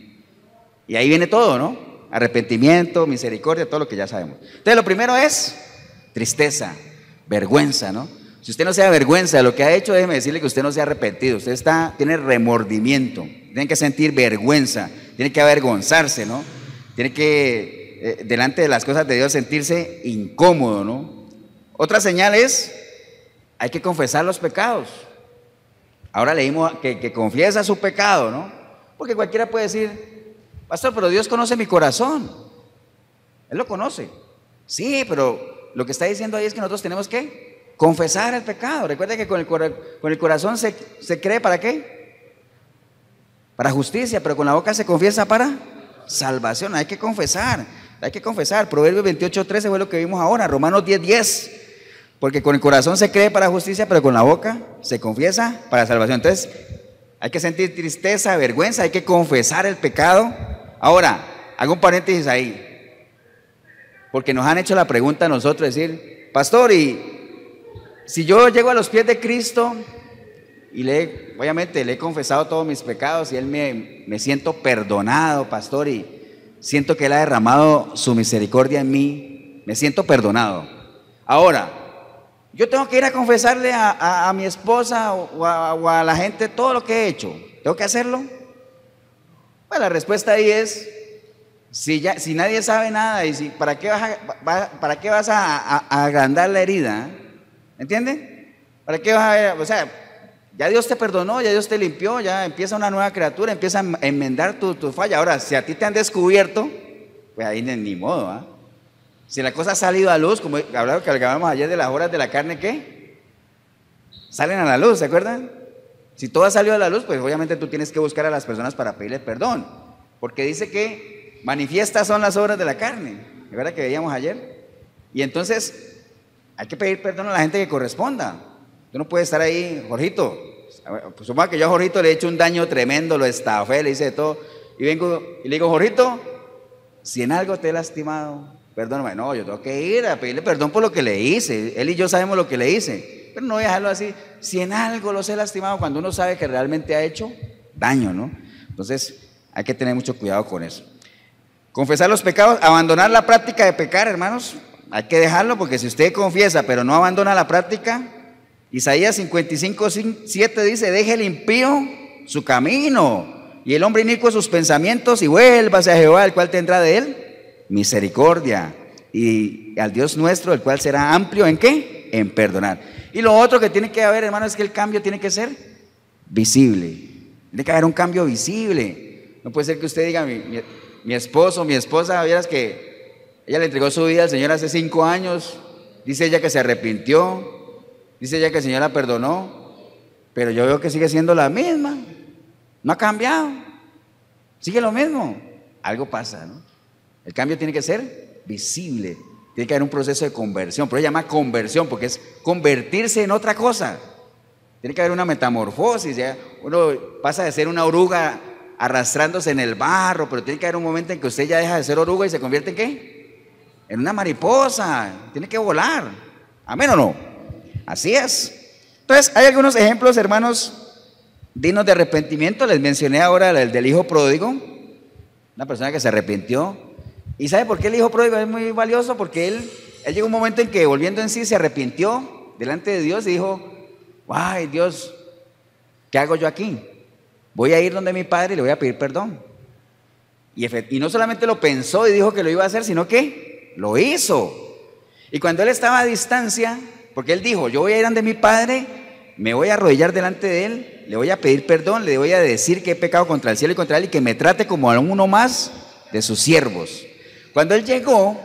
Y ahí viene todo, ¿no? Arrepentimiento, misericordia, todo lo que ya sabemos. Entonces, lo primero es tristeza, vergüenza, ¿no? Si usted no se da vergüenza de lo que ha hecho, déjeme decirle que usted no se ha arrepentido. Usted tiene remordimiento, tiene que sentir vergüenza, tiene que avergonzarse, ¿no? Tiene que, delante de las cosas de Dios, sentirse incómodo, ¿no? Otra señal es, hay que confesar los pecados. Ahora leímos que confiesa su pecado, ¿no? Porque cualquiera puede decir: pastor, pero Dios conoce mi corazón. Él lo conoce. Sí, pero lo que está diciendo ahí es que nosotros tenemos que confesar el pecado. Recuerda que con el corazón se cree ¿para qué? Para justicia, pero con la boca se confiesa para salvación. Hay que confesar, hay que confesar. Proverbios 28:13 fue lo que vimos ahora. Romanos 10:10. Porque con el corazón se cree para justicia, pero con la boca se confiesa para salvación. Entonces, hay que sentir tristeza, vergüenza, hay que confesar el pecado. Ahora, hago un paréntesis ahí. Porque nos han hecho la pregunta a nosotros, decir: pastor, y si yo llego a los pies de Cristo y obviamente le he confesado todos mis pecados y Él me siento perdonado, pastor, y siento que Él ha derramado su misericordia en mí, me siento perdonado. Ahora, yo tengo que ir a confesarle a mi esposa o a la gente todo lo que he hecho. ¿Tengo que hacerlo? Pues la respuesta ahí es: si nadie sabe nada, y ¿para qué vas a agrandar la herida? ¿Entiende? ¿Para qué o sea, ya Dios te perdonó, ya Dios te limpió, ya empieza una nueva criatura, empieza a enmendar tu falla. Ahora, si a ti te han descubierto, pues ahí ni modo, ¿ah? Si la cosa ha salido a luz, como hablábamos ayer de las obras de la carne, ¿qué? Salen a la luz, ¿se acuerdan? Si todo ha salido a la luz, pues obviamente tú tienes que buscar a las personas para pedirles perdón, porque dice que manifiestas son las obras de la carne, ¿verdad? Que veíamos ayer. Y entonces hay que pedir perdón a la gente que corresponda. Tú no puedes estar ahí: Jorgito, pues supongo que yo a Jorgito le he hecho un daño tremendo, lo estafé, le hice de todo, y vengo y le digo: Jorgito, si en algo te he lastimado, perdóname. No, yo tengo que ir a pedirle perdón por lo que le hice. Él y yo sabemos lo que le hice, pero no voy a dejarlo así. Si en algo los he lastimado, cuando uno sabe que realmente ha hecho daño, ¿no? Entonces hay que tener mucho cuidado con eso. Confesar los pecados, abandonar la práctica de pecar, hermanos. Hay que dejarlo, porque si usted confiesa pero no abandona la práctica, Isaías 55:7 dice: deje el impío su camino y el hombre inicuo sus pensamientos, y vuélvase a Jehová, el cual tendrá de él misericordia, y al Dios nuestro, el cual será amplio ¿en qué? En perdonar. Y lo otro que tiene que haber, hermano, es que el cambio tiene que ser visible. Tiene que haber un cambio visible. No puede ser que usted diga: mi esposo, mi esposa, vieras que ella le entregó su vida al Señor hace 5 años, dice ella que se arrepintió, dice ella que el Señor la perdonó, pero yo veo que sigue siendo la misma, no ha cambiado, sigue lo mismo. Algo pasa, ¿no? El cambio tiene que ser visible, tiene que haber un proceso de conversión. Pero se llama conversión porque es convertirse en otra cosa. Tiene que haber una metamorfosis, ya uno pasa de ser una oruga arrastrándose en el barro, pero tiene que haber un momento en que usted ya deja de ser oruga y se convierte ¿en qué? En una mariposa. Tiene que volar. ¿Amén o no? Así es. Entonces, hay algunos ejemplos, hermanos, dignos de arrepentimiento. Les mencioné ahora el del hijo pródigo, una persona que se arrepintió. ¿Y sabe por qué el hijo pródigo es muy valioso? Porque él llegó un momento en que, volviendo en sí, se arrepintió delante de Dios y dijo: ay, Dios, ¿qué hago yo aquí? Voy a ir donde mi padre y le voy a pedir perdón. Y no solamente lo pensó y dijo que lo iba a hacer, sino que lo hizo. Y cuando él estaba a distancia, Porque él dijo, yo voy a ir ante mi padre, me voy a arrodillar delante de él, le voy a pedir perdón, le voy a decir que he pecado contra el cielo y contra él y que me trate como a uno más de sus siervos. Cuando él llegó,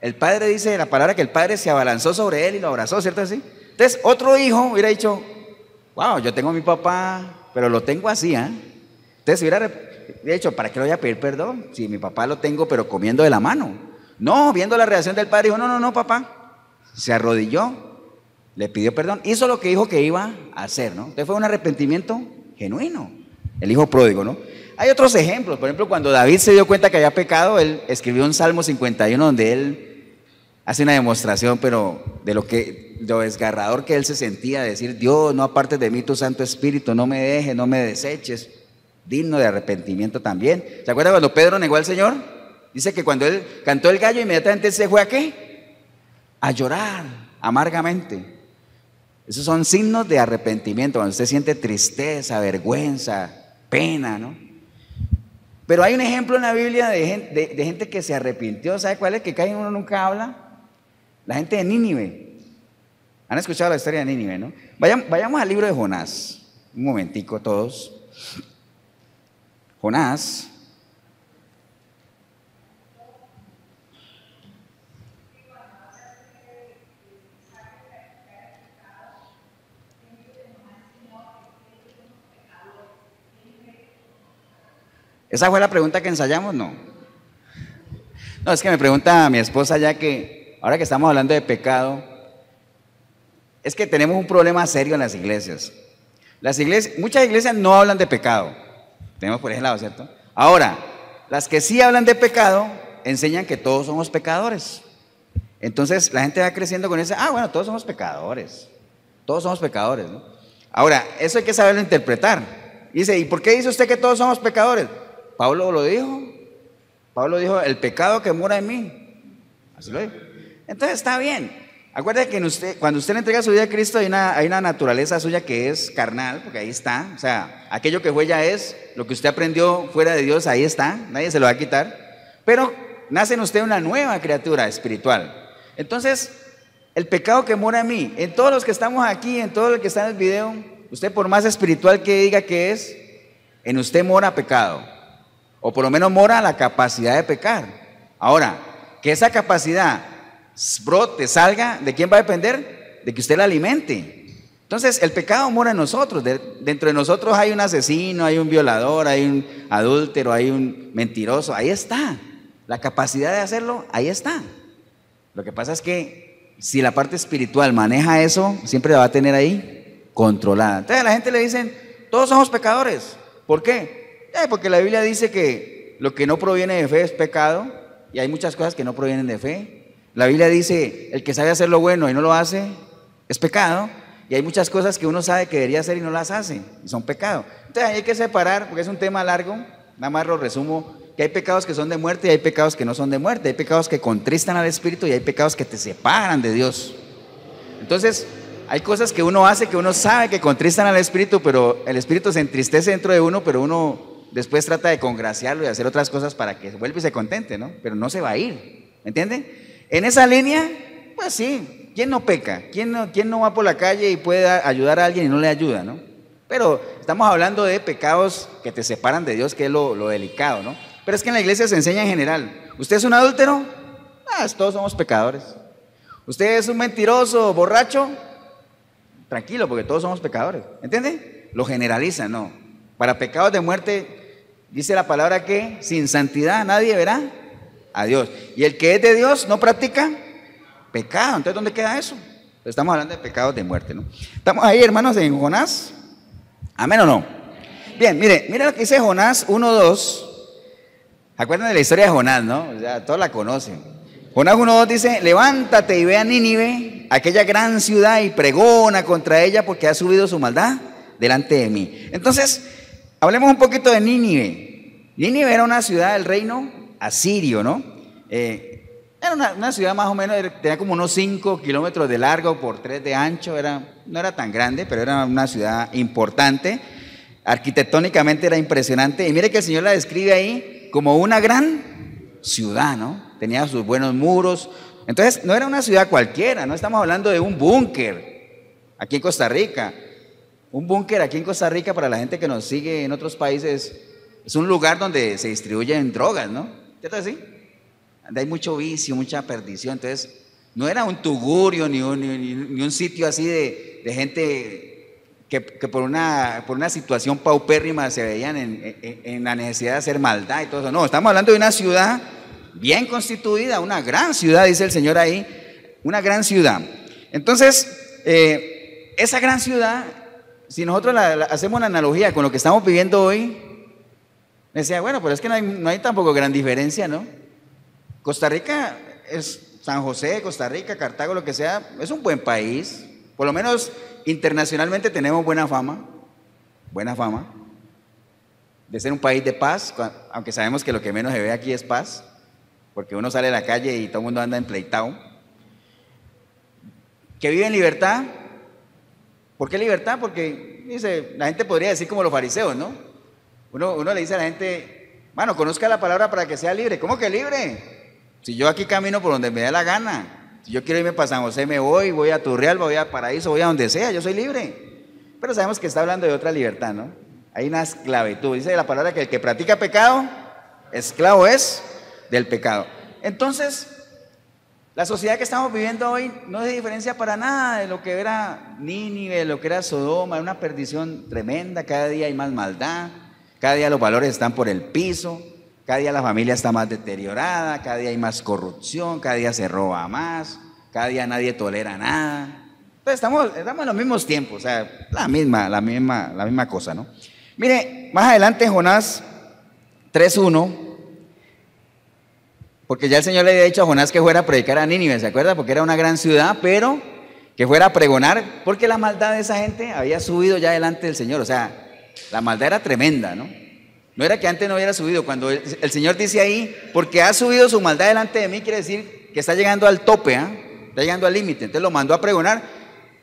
el padre dice la palabra que el padre se abalanzó sobre él y lo abrazó, ¿cierto así? Entonces otro hijo hubiera dicho, wow, yo tengo a mi papá, pero lo tengo así, ¿eh? Entonces hubiera dicho, ¿para qué le voy a pedir perdón? Si mi papá lo tengo, pero comiendo de la mano. No, viendo la reacción del padre, dijo, no, papá. Se arrodilló, le pidió perdón, hizo lo que dijo que iba a hacer, ¿no? Entonces fue un arrepentimiento genuino, el hijo pródigo, ¿no? Hay otros ejemplos, por ejemplo, cuando David se dio cuenta que había pecado, él escribió un Salmo 51 donde él hace una demostración, pero de lo desgarrador que él se sentía, de decir, Dios, no apartes de mí tu Santo Espíritu, no me dejes, no me deseches, digno de arrepentimiento también. ¿Se acuerda cuando Pedro negó al Señor? Dice que cuando él cantó el gallo, inmediatamente él se fue ¿a qué? A llorar amargamente. Esos son signos de arrepentimiento, cuando usted siente tristeza, vergüenza, pena, ¿no? Pero hay un ejemplo en la Biblia de gente que se arrepintió. ¿Sabe cuál es? Que casi uno nunca habla. La gente de Nínive. Han escuchado la historia de Nínive, ¿no? Vayamos al libro de Jonás. Un momentico todos. Jonás. ¿Esa fue la pregunta que ensayamos? No. No, es que me pregunta mi esposa ya que, ahora que estamos hablando de pecado, es que tenemos un problema serio en las iglesias. Muchas iglesias no hablan de pecado. Tenemos por ese lado, ¿cierto? Ahora, las que sí hablan de pecado, enseñan que todos somos pecadores. Entonces la gente va creciendo con eso, bueno, todos somos pecadores. Todos somos pecadores, ¿no? Ahora, eso hay que saberlo interpretar. Dice, ¿y por qué dice usted que todos somos pecadores? Pablo lo dijo. Pablo dijo, el pecado que mora en mí. Así lo dijo. Entonces está bien. Acuérdate que cuando usted le entrega su vida a Cristo, hay una naturaleza suya que es carnal, porque ahí está. O sea, aquello que fue ya es, lo que usted aprendió fuera de Dios, ahí está. Nadie se lo va a quitar. Pero nace en usted una nueva criatura espiritual. Entonces, el pecado que mora en mí, en todos los que estamos aquí, en todo lo que está en el video, usted por más espiritual que diga que es, en usted mora pecado. O por lo menos mora la capacidad de pecar. Ahora, que esa capacidad brote, salga, ¿de quién va a depender? De que usted la alimente. Entonces, el pecado mora en nosotros. Dentro de nosotros hay un asesino, hay un violador, hay un adúltero, hay un mentiroso. Ahí está. La capacidad de hacerlo, ahí está. Lo que pasa es que si la parte espiritual maneja eso, siempre la va a tener ahí controlada. Entonces a la gente le dicen, todos somos pecadores. ¿Por qué? Porque la Biblia dice que lo que no proviene de fe es pecado, y hay muchas cosas que no provienen de fe. La Biblia dice, el que sabe hacer lo bueno y no lo hace, es pecado, y hay muchas cosas que uno sabe que debería hacer y no las hace, y son pecado. Entonces hay que separar, porque es un tema largo, nada más lo resumo, que hay pecados que son de muerte y hay pecados que no son de muerte, hay pecados que contristan al Espíritu y hay pecados que te separan de Dios. Entonces, hay cosas que uno hace que uno sabe que contristan al Espíritu, pero el Espíritu se entristece dentro de uno, pero uno después trata de congraciarlo y hacer otras cosas para que vuelva y se contente, ¿no? Pero no se va a ir, ¿me entiende? En esa línea, pues sí, ¿quién no peca? ¿Quién no va por la calle y puede ayudar a alguien y no le ayuda, ¿no? Pero estamos hablando de pecados que te separan de Dios, que es lo delicado, ¿no? Pero es que en la iglesia se enseña en general. ¿Usted es un adúltero? Todos somos pecadores. ¿Usted es un mentiroso, borracho? Tranquilo, porque todos somos pecadores, ¿entiende? Lo generaliza, no. Para pecados de muerte, dice la palabra que sin santidad nadie verá a Dios. Y el que es de Dios no practica pecado. Entonces, ¿dónde queda eso? Estamos hablando de pecados de muerte, ¿no? Estamos ahí, hermanos, en Jonás. ¿Amén o no? Bien, mire lo que dice Jonás 1:2. ¿Acuerdan de la historia de Jonás, no? O sea, todos la conocen. Jonás 1:2 dice, levántate y ve a Nínive, aquella gran ciudad, y pregona contra ella porque ha subido su maldad delante de mí. Entonces, hablemos un poquito de Nínive. Nínive era una ciudad del reino asirio, ¿no? Era una ciudad más o menos, tenía como unos 5 kilómetros de largo por 3 de ancho, no era tan grande, pero era una ciudad importante. Arquitectónicamente era impresionante. Y mire que el Señor la describe ahí como una gran ciudad, ¿no? Tenía sus buenos muros, Entonces, no era una ciudad cualquiera, no estamos hablando de un búnker aquí en Costa Rica. Un búnker aquí en Costa Rica, para la gente que nos sigue en otros países, es un lugar donde se distribuyen drogas, ¿no? ¿Cierto así? Donde hay mucho vicio, mucha perdición. Entonces, no era un tugurio ni un sitio así de gente que por una situación paupérrima se veían en la necesidad de hacer maldad y todo eso. No, estamos hablando de una ciudad bien constituida, una gran ciudad, dice el Señor ahí, una gran ciudad. Entonces, esa gran ciudad, si nosotros hacemos una analogía con lo que estamos viviendo hoy, decía, bueno, pero es que no hay tampoco gran diferencia, ¿no? Costa Rica es San José, Costa Rica, Cartago, lo que sea, es un buen país. Por lo menos internacionalmente tenemos buena fama de ser un país de paz, aunque sabemos que lo que menos se ve aquí es paz, porque uno sale a la calle y todo el mundo anda empleitado. Que vive en libertad. ¿Por qué libertad? Porque dice, la gente podría decir como los fariseos, ¿no? Uno le dice a la gente, bueno, conozca la palabra para que sea libre. ¿Cómo que libre? Si yo aquí camino por donde me dé la gana. Si yo quiero irme para San José, voy a Turrialba, voy a Paraíso, voy a donde sea, yo soy libre. Pero sabemos que está hablando de otra libertad, ¿no? Hay una esclavitud. Dice la palabra que el que practica pecado, esclavo es del pecado. Entonces, la sociedad que estamos viviendo hoy no se diferencia para nada de lo que era Nínive, de lo que era Sodoma, una perdición tremenda. Cada día hay más maldad, cada día los valores están por el piso. Cada día la familia está más deteriorada, cada día hay más corrupción, cada día se roba más, cada día nadie tolera nada. Entonces estamos en los mismos tiempos, o sea, la misma cosa, ¿no? Mire, más adelante en Jonás 3:1, porque ya el Señor le había dicho a Jonás que fuera a predicar a Nínive, ¿se acuerda? Porque era una gran ciudad, pero que fuera a pregonar, porque la maldad de esa gente había subido ya delante del Señor, o sea, la maldad era tremenda, ¿no? No era que antes no hubiera subido. Cuando el Señor dice ahí, porque ha subido su maldad delante de mí, quiere decir que está llegando al tope, está llegando al límite. Entonces lo mandó a pregonar.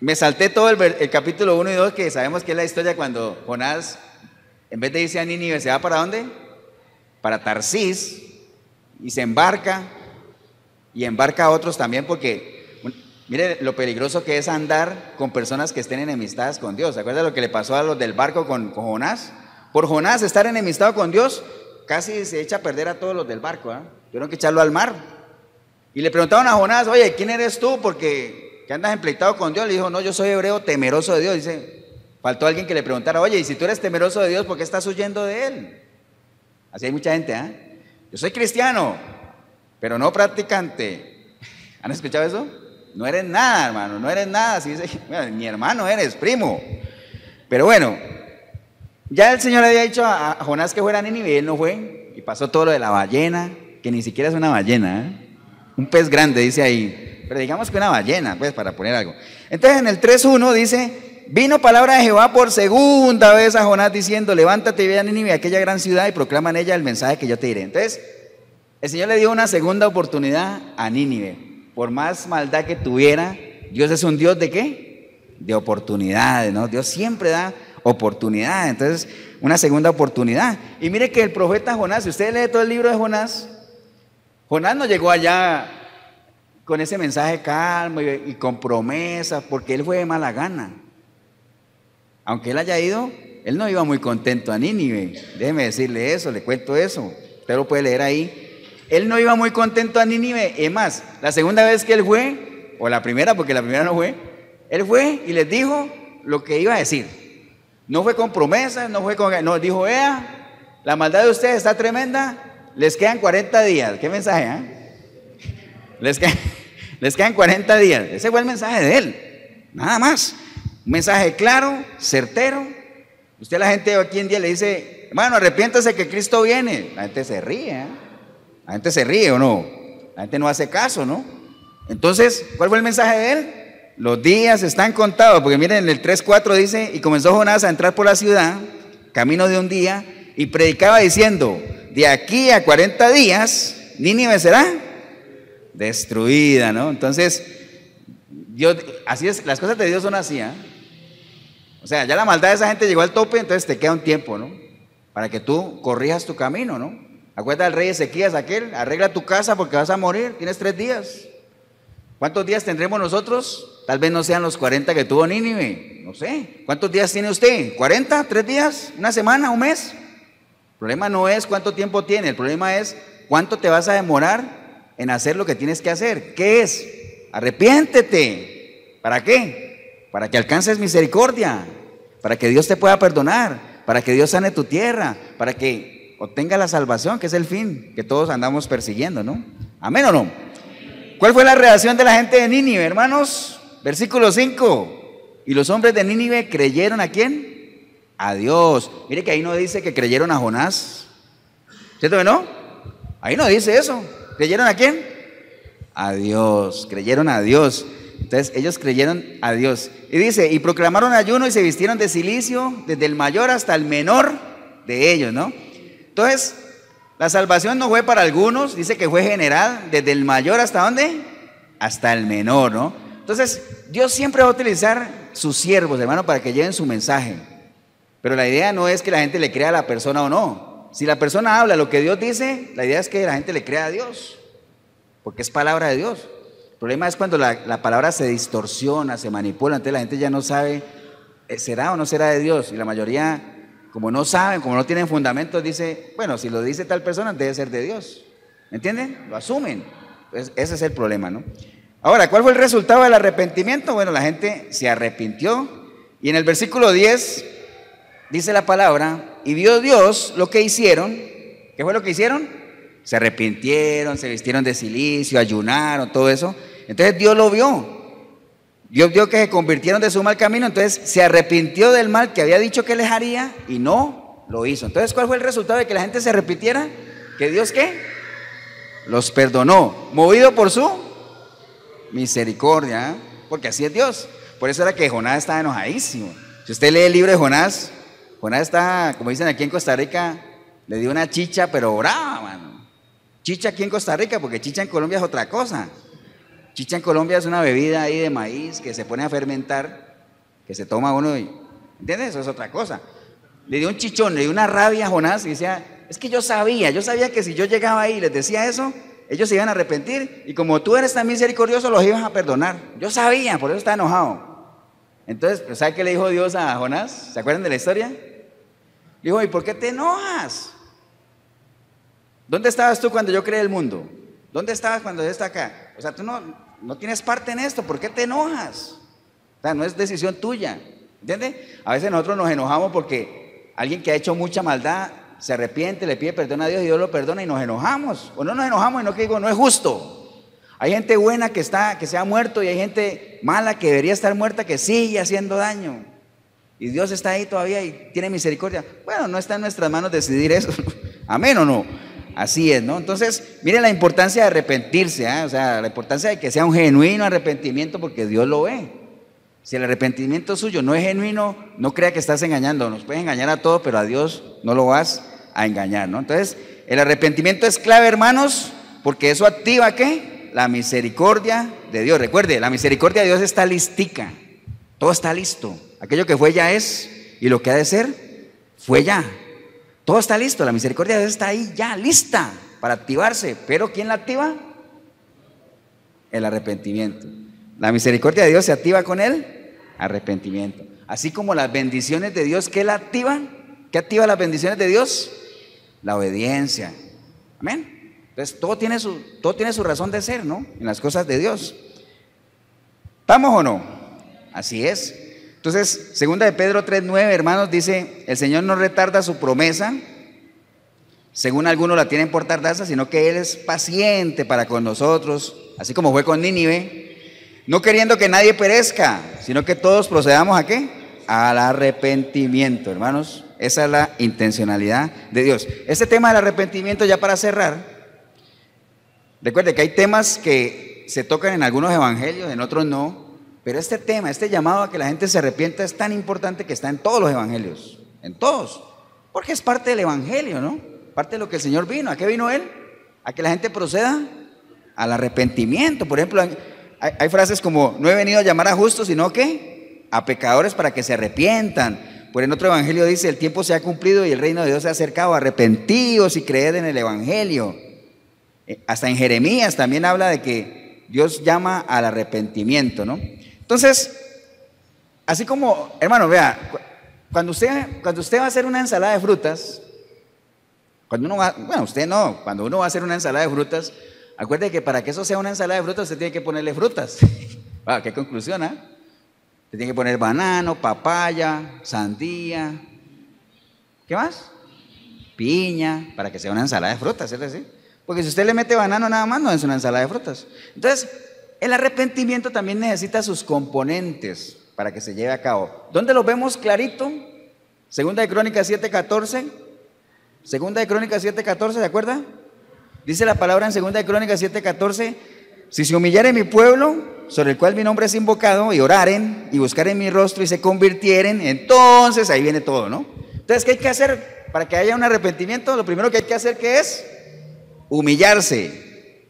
Me salté todo el capítulo 1 y 2, que sabemos que es la historia cuando Jonás, en vez de irse a Nínive, ¿se va para dónde? Para Tarsís, y se embarca, y embarca a otros también, porque mire lo peligroso que es andar con personas que estén enemistadas con Dios. ¿Se acuerda lo que le pasó a los del barco con Jonás? Por Jonás estar enemistado con Dios, casi se echa a perder a todos los del barco, tuvieron que echarlo al mar. Y le preguntaron a Jonás, oye, ¿quién eres tú? Porque ¿qué andas empleitado con Dios? Le dijo, no, yo soy hebreo temeroso de Dios. Dice, faltó alguien que le preguntara, oye, y si tú eres temeroso de Dios, ¿por qué estás huyendo de Él? Así hay mucha gente, Yo soy cristiano, pero no practicante. ¿Han escuchado eso? No eres nada, hermano, no eres nada. Si dice, bueno, mi hermano eres, primo. Pero bueno, ya el Señor había dicho a Jonás que fuera a Nínive y él no fue. Y pasó todo lo de la ballena, que ni siquiera es una ballena, un pez grande, dice ahí. Pero digamos que una ballena, pues, para poner algo. Entonces en el 3:1 dice, vino palabra de Jehová por segunda vez a Jonás diciendo, levántate y ve a Nínive, aquella gran ciudad, y proclama en ella el mensaje que yo te diré. Entonces, el Señor le dio una segunda oportunidad a Nínive. Por más maldad que tuviera, Dios es un Dios ¿de qué? De oportunidades, ¿no? Dios siempre da oportunidad. Entonces, una segunda oportunidad. Y mire que el profeta Jonás, si usted lee todo el libro de Jonás, Jonás no llegó allá con ese mensaje calmo y con promesas, porque él fue de mala gana. Aunque él haya ido, él no iba muy contento a Nínive. Déjeme decirle eso, le cuento eso. Usted lo puede leer ahí. Él no iba muy contento a Nínive. Es más, la segunda vez que él fue, o la primera, porque la primera no fue, él fue y les dijo lo que iba a decir. No fue con promesas, no, dijo, vea, la maldad de ustedes está tremenda, les quedan 40 días. ¿Qué mensaje, Les quedan 40 días. Ese fue el mensaje de él, nada más. Un mensaje claro, certero. Usted a la gente aquí en día le dice, hermano, arrepiéntase que Cristo viene. La gente se ríe, La gente se ríe o no. La gente no hace caso, ¿no? Entonces, ¿cuál fue el mensaje de él? Los días están contados, porque miren, en el 3:4 dice, y comenzó Jonás a entrar por la ciudad, camino de un día, y predicaba diciendo, de aquí a 40 días, Nínive será destruida, ¿no? Entonces, Dios, así es, las cosas de Dios son así, O sea, ya la maldad de esa gente llegó al tope, entonces te queda un tiempo, ¿no? Para que tú corrijas tu camino, ¿no? Acuérdate del rey Ezequías aquel, arregla tu casa porque vas a morir, tienes 3 días. ¿Cuántos días tendremos nosotros? Tal vez no sean los 40 que tuvo Nínive, no sé. ¿Cuántos días tiene usted? ¿40? ¿3 días? ¿Una semana? ¿Un mes? El problema no es cuánto tiempo tiene, el problema es cuánto te vas a demorar en hacer lo que tienes que hacer. ¿Qué es? Arrepiéntete. ¿Para qué? Para que alcances misericordia, para que Dios te pueda perdonar, para que Dios sane tu tierra, para que obtenga la salvación, que es el fin que todos andamos persiguiendo, ¿no? ¿Amén o no? ¿Cuál fue la reacción de la gente de Nínive, hermanos? Versículo 5. Y los hombres de Nínive creyeron ¿a quién? A Dios. Mire que ahí no dice que creyeron a Jonás. ¿Cierto que no? Ahí no dice eso. ¿Creyeron a quién? A Dios. Creyeron a Dios. Entonces ellos creyeron a Dios. Y dice, y proclamaron ayuno y se vistieron de cilicio, desde el mayor hasta el menor de ellos, ¿no? Entonces, la salvación no fue para algunos, dice que fue general, desde el mayor hasta ¿dónde? Hasta el menor, ¿no? Entonces, Dios siempre va a utilizar sus siervos, hermano, para que lleven su mensaje. Pero la idea no es que la gente le crea a la persona o no. Si la persona habla lo que Dios dice, la idea es que la gente le crea a Dios, porque es palabra de Dios. El problema es cuando la palabra se distorsiona, se manipula, entonces la gente ya no sabe, ¿será o no será de Dios? Y la mayoría, como no saben, como no tienen fundamentos, dice, bueno, si lo dice tal persona, debe ser de Dios. ¿Me entienden? Lo asumen. Pues ese es el problema, ¿no? Ahora, ¿cuál fue el resultado del arrepentimiento? Bueno, la gente se arrepintió. Y en el versículo 10 dice la palabra, y vio Dios lo que hicieron. ¿Qué fue lo que hicieron? Se arrepintieron, se vistieron de cilicio, ayunaron, todo eso. Entonces Dios lo vio. Dios vio que se convirtieron de su mal camino, entonces se arrepintió del mal que había dicho que les haría y no lo hizo. Entonces, ¿cuál fue el resultado de que la gente se arrepintiera? ¿Que Dios qué? Los perdonó, movido por su misericordia, ¿eh? Porque así es Dios. Por eso era que Jonás estaba enojadísimo. Si usted lee el libro de Jonás, Jonás está, como dicen aquí en Costa Rica, le dio una chicha, pero brava, mano. Chicha aquí en Costa Rica, porque chicha en Colombia es otra cosa. Chicha en Colombia es una bebida ahí de maíz que se pone a fermentar, que se toma uno y, ¿entiendes? Eso es otra cosa. Le dio un chichón, le dio una rabia a Jonás y decía, es que yo sabía que si yo llegaba ahí y les decía eso, ellos se iban a arrepentir y como tú eres tan misericordioso los ibas a perdonar. Yo sabía, por eso estaba enojado. Entonces, ¿sabe qué le dijo Dios a Jonás? ¿Se acuerdan de la historia? Dijo, ¿y por qué te enojas? ¿Dónde estabas tú cuando yo creé el mundo? ¿Dónde estabas cuando yo estaba acá? O sea, tú no tienes parte en esto, ¿por qué te enojas? O sea, no es decisión tuya, ¿entiendes? A veces nosotros nos enojamos porque alguien que ha hecho mucha maldad se arrepiente, le pide perdón a Dios y Dios lo perdona y nos enojamos. O no nos enojamos y no que digo, no es justo. Hay gente buena que se ha muerto y hay gente mala que debería estar muerta que sigue haciendo daño. Y Dios está ahí todavía y tiene misericordia. Bueno, no está en nuestras manos decidir eso. ¿Amén o no? Así es, ¿no? Entonces, miren la importancia de arrepentirse, ¿eh? O sea, la importancia de que sea un genuino arrepentimiento porque Dios lo ve. Si el arrepentimiento suyo no es genuino, no crea que estás engañando. Nos puedes engañar a todos, pero a Dios no lo vas a engañar, ¿no? Entonces, el arrepentimiento es clave, hermanos, porque eso activa, ¿qué? La misericordia de Dios. Recuerde, la misericordia de Dios está listica. Todo está listo. Aquello que fue ya es y lo que ha de ser fue ya. Todo está listo, la misericordia de Dios está ahí ya, lista para activarse. ¿Pero quién la activa? El arrepentimiento. La misericordia de Dios se activa con el arrepentimiento. Así como las bendiciones de Dios, ¿qué la activan? ¿Qué activa las bendiciones de Dios? La obediencia. Amén. Entonces todo tiene su razón de ser, ¿no? En las cosas de Dios. ¿Estamos o no? Así es. Entonces, segunda de Pedro 3:9, hermanos, dice, el Señor no retarda su promesa, según algunos la tienen por tardanza, sino que Él es paciente para con nosotros, así como fue con Nínive, no queriendo que nadie perezca, sino que todos procedamos ¿a qué? Al arrepentimiento, hermanos. Esa es la intencionalidad de Dios. Este tema del arrepentimiento, ya para cerrar, recuerde que hay temas que se tocan en algunos evangelios, en otros no. Pero este tema, este llamado a que la gente se arrepienta es tan importante que está en todos los evangelios, en todos, porque es parte del evangelio, ¿no? Parte de lo que el Señor vino. ¿A qué vino Él? A que la gente proceda al arrepentimiento. Por ejemplo, hay frases como, no he venido a llamar a justos, sino que a pecadores para que se arrepientan. Por en otro evangelio dice, el tiempo se ha cumplido y el reino de Dios se ha acercado, arrepentidos y creed en el evangelio. Hasta en Jeremías también habla de que Dios llama al arrepentimiento, ¿no? Entonces, así como, hermano, vea, cuando usted va a hacer una ensalada de frutas, cuando uno va a hacer una ensalada de frutas, acuérdate que para que eso sea una ensalada de frutas, usted tiene que ponerle frutas. Wow, qué conclusión, ¿ah? Usted tiene que poner banano, papaya, sandía, ¿qué más? Piña, para que sea una ensalada de frutas, ¿cierto? ¿Sí? Porque si usted le mete banano nada más, no es una ensalada de frutas. Entonces, el arrepentimiento también necesita sus componentes para que se lleve a cabo. ¿Dónde lo vemos clarito? Segunda de Crónicas 7:14. Segunda de Crónicas 7:14, ¿de acuerdo? Dice la palabra en Segunda de Crónicas 7:14: si se humillare mi pueblo, sobre el cual mi nombre es invocado, y oraren, y buscaren mi rostro, y se convirtieren, entonces ahí viene todo, ¿no? Entonces, ¿qué hay que hacer para que haya un arrepentimiento? Lo primero que hay que hacer, ¿qué es? Humillarse,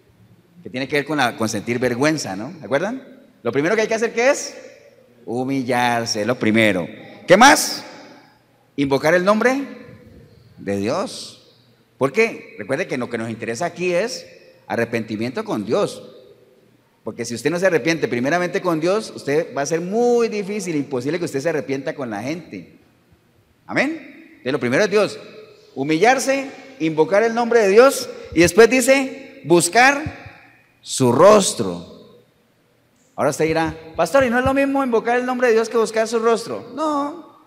que tiene que ver con sentir vergüenza, ¿no? ¿De acuerdan? Lo primero que hay que hacer, ¿qué es? Humillarse, lo primero. ¿Qué más? Invocar el nombre de Dios. Porque recuerde que lo que nos interesa aquí es arrepentimiento con Dios. Porque si usted no se arrepiente primeramente con Dios, usted va a ser muy difícil, imposible que usted se arrepienta con la gente. Amén. Entonces, lo primero es Dios. Humillarse, invocar el nombre de Dios, y después dice, buscar su rostro. Ahora usted dirá, pastor, ¿y no es lo mismo invocar el nombre de Dios que buscar su rostro? No.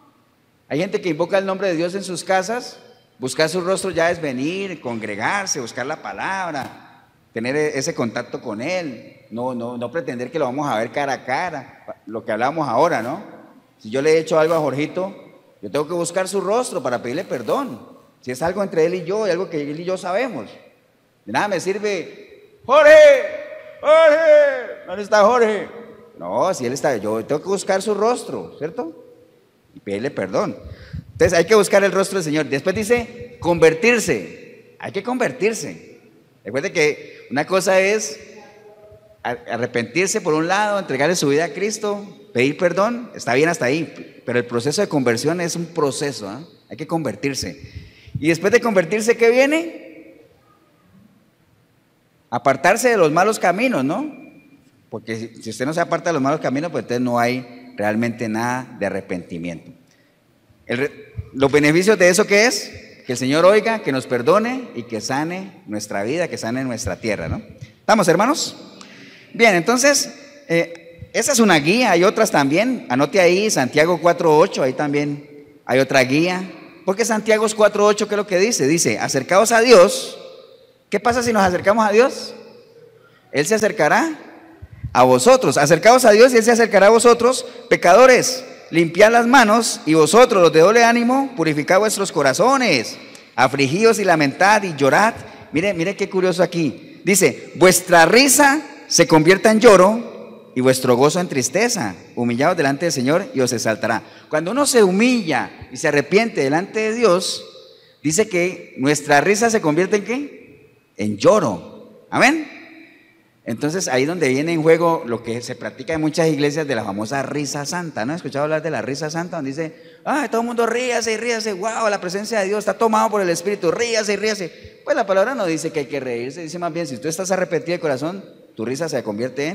Hay gente que invoca el nombre de Dios en sus casas. Buscar su rostro ya es venir, congregarse, buscar la palabra, tener ese contacto con Él. No pretender que lo vamos a ver cara a cara, lo que hablamos ahora, ¿no? Si yo le he hecho algo a Jorgito, yo tengo que buscar su rostro para pedirle perdón. Si es algo entre él y yo, y algo que él y yo sabemos. De nada me sirve, Jorge, ¿dónde está Jorge? No, si él está, yo tengo que buscar su rostro, ¿cierto? Y pedirle perdón. Entonces hay que buscar el rostro del Señor. Después dice, convertirse. Hay que convertirse. Recuerde que una cosa es arrepentirse por un lado, entregarle su vida a Cristo, pedir perdón, está bien hasta ahí, pero el proceso de conversión es un proceso, ¿eh? Hay que convertirse. Y después de convertirse, ¿qué viene? Apartarse de los malos caminos, ¿no? Porque si usted no se aparta de los malos caminos, pues entonces no hay realmente nada de arrepentimiento. Los beneficios de eso, ¿qué es? Que el Señor oiga, que nos perdone y que sane nuestra vida, que sane nuestra tierra, ¿no? ¿Estamos, hermanos? Bien, entonces, esa es una guía, hay otras también. Anote ahí Santiago 4:8, ahí también hay otra guía. Porque Santiago 4:8, ¿qué es lo que dice? Dice, acercaos a Dios. ¿Qué pasa si nos acercamos a Dios? Él se acercará a vosotros. Acercaos a Dios y Él se acercará a vosotros. Pecadores, limpiad las manos, y vosotros, los de doble ánimo, purificad vuestros corazones. Afligíos y lamentad y llorad. Mire qué curioso aquí. Dice, vuestra risa se convierta en lloro y vuestro gozo en tristeza. Humillaos delante del Señor y os exaltará. Cuando uno se humilla y se arrepiente delante de Dios, dice que nuestra risa se convierte en ¿qué? En lloro. Amén. Entonces ahí es donde viene en juego lo que se practica en muchas iglesias de la famosa risa santa. ¿No han escuchado hablar de la risa santa? Donde dice, todo el mundo ríase y ríase, wow, la presencia de Dios está tomado por el Espíritu, ríase y ríase. Pues la palabra no dice que hay que reírse, dice más bien, si tú estás arrepentido de corazón, tu risa se convierte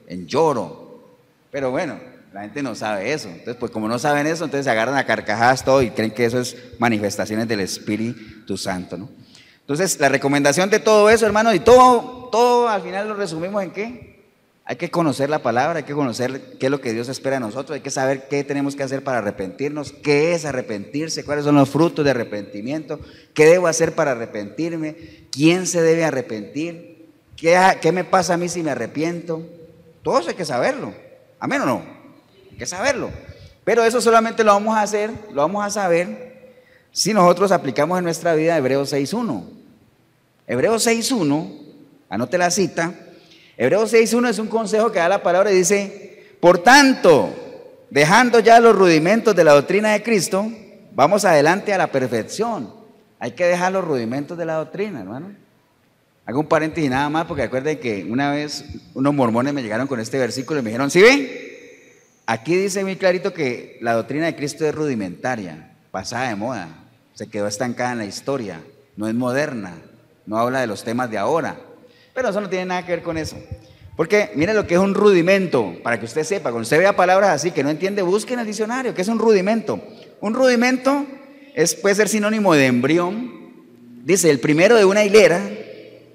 en lloro. Pero bueno, la gente no sabe eso. Entonces, pues como no saben eso, entonces se agarran a carcajadas todo y creen que eso es manifestaciones del Espíritu Santo, ¿no? Entonces, la recomendación de todo eso, hermano, y todo al final lo resumimos en ¿qué? Hay que conocer la palabra, hay que conocer qué es lo que Dios espera de nosotros, hay que saber qué tenemos que hacer para arrepentirnos, qué es arrepentirse, cuáles son los frutos de arrepentimiento, qué debo hacer para arrepentirme, quién se debe arrepentir, qué me pasa a mí si me arrepiento. Todo eso hay que saberlo. ¿Amén o no? Hay que saberlo. Pero eso solamente lo vamos a hacer, lo vamos a saber si nosotros aplicamos en nuestra vida Hebreos 6:1. Hebreos 6:1, anote la cita. Hebreos 6:1 es un consejo que da la palabra y dice, por tanto, dejando ya los rudimentos de la doctrina de Cristo, vamos adelante a la perfección. Hay que dejar los rudimentos de la doctrina, hermano. Hago un paréntesis nada más, porque recuerden que una vez unos mormones me llegaron con este versículo y me dijeron, ¿sí ven? Aquí dice muy clarito que la doctrina de Cristo es rudimentaria, pasada de moda, se quedó estancada en la historia, no es moderna, no habla de los temas de ahora. Pero eso no tiene nada que ver con eso. Porque mire lo que es un rudimento, para que usted sepa, cuando usted vea palabras así que no entiende, busque en el diccionario, ¿qué es un rudimento? Un rudimento puede ser sinónimo de embrión. Dice, el primero de una hilera,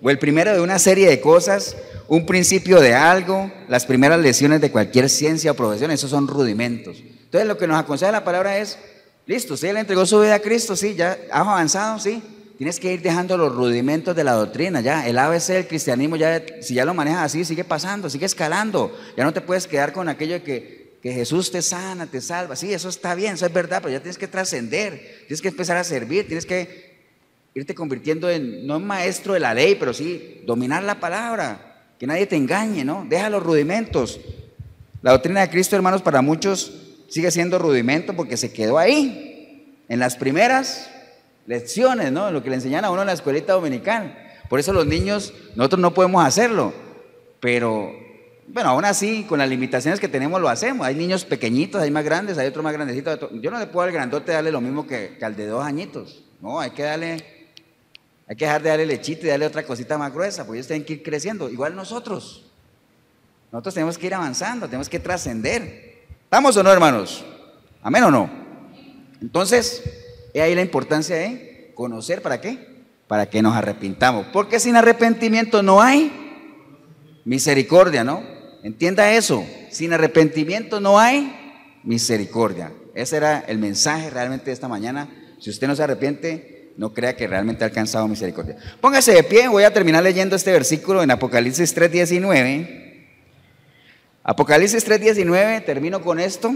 o el primero de una serie de cosas, un principio de algo, las primeras lecciones de cualquier ciencia o profesión, esos son rudimentos. Entonces lo que nos aconseja la palabra es, listo, usted le entregó su vida a Cristo, sí, ya has avanzado, sí. Tienes que ir dejando los rudimentos de la doctrina, ya, el ABC del cristianismo, ya, si ya lo manejas así, sigue pasando, sigue escalando. Ya no te puedes quedar con aquello de que Jesús te sana, te salva. Sí, eso está bien, eso es verdad, pero ya tienes que trascender, tienes que empezar a servir, tienes que irte convirtiendo en, no en maestro de la ley, pero sí dominar la palabra, que nadie te engañe, ¿no? Deja los rudimentos. La doctrina de Cristo, hermanos, para muchos sigue siendo rudimento porque se quedó ahí, en las primeras lecciones, ¿no? Lo que le enseñan a uno en la escuelita dominical. Por eso los niños, nosotros no podemos hacerlo, pero bueno, aún así, con las limitaciones que tenemos lo hacemos. Hay niños pequeñitos, hay más grandes, hay otros más grandecitos. Yo no le puedo al grandote darle lo mismo que al de 2 añitos. No, hay que dejar de darle lechita y darle otra cosita más gruesa, porque ellos tienen que ir creciendo. Igual nosotros tenemos que ir avanzando, tenemos que trascender. ¿Estamos o no, hermanos? ¿Amén o no? Entonces, he ahí la importancia de conocer, ¿para qué? Para que nos arrepintamos, porque sin arrepentimiento no hay misericordia, ¿no? Entienda eso, sin arrepentimiento no hay misericordia. Ese era el mensaje realmente de esta mañana. Si usted no se arrepiente, no crea que realmente ha alcanzado misericordia. Póngase de pie, voy a terminar leyendo este versículo en Apocalipsis 3:19. Apocalipsis 3:19, termino con esto.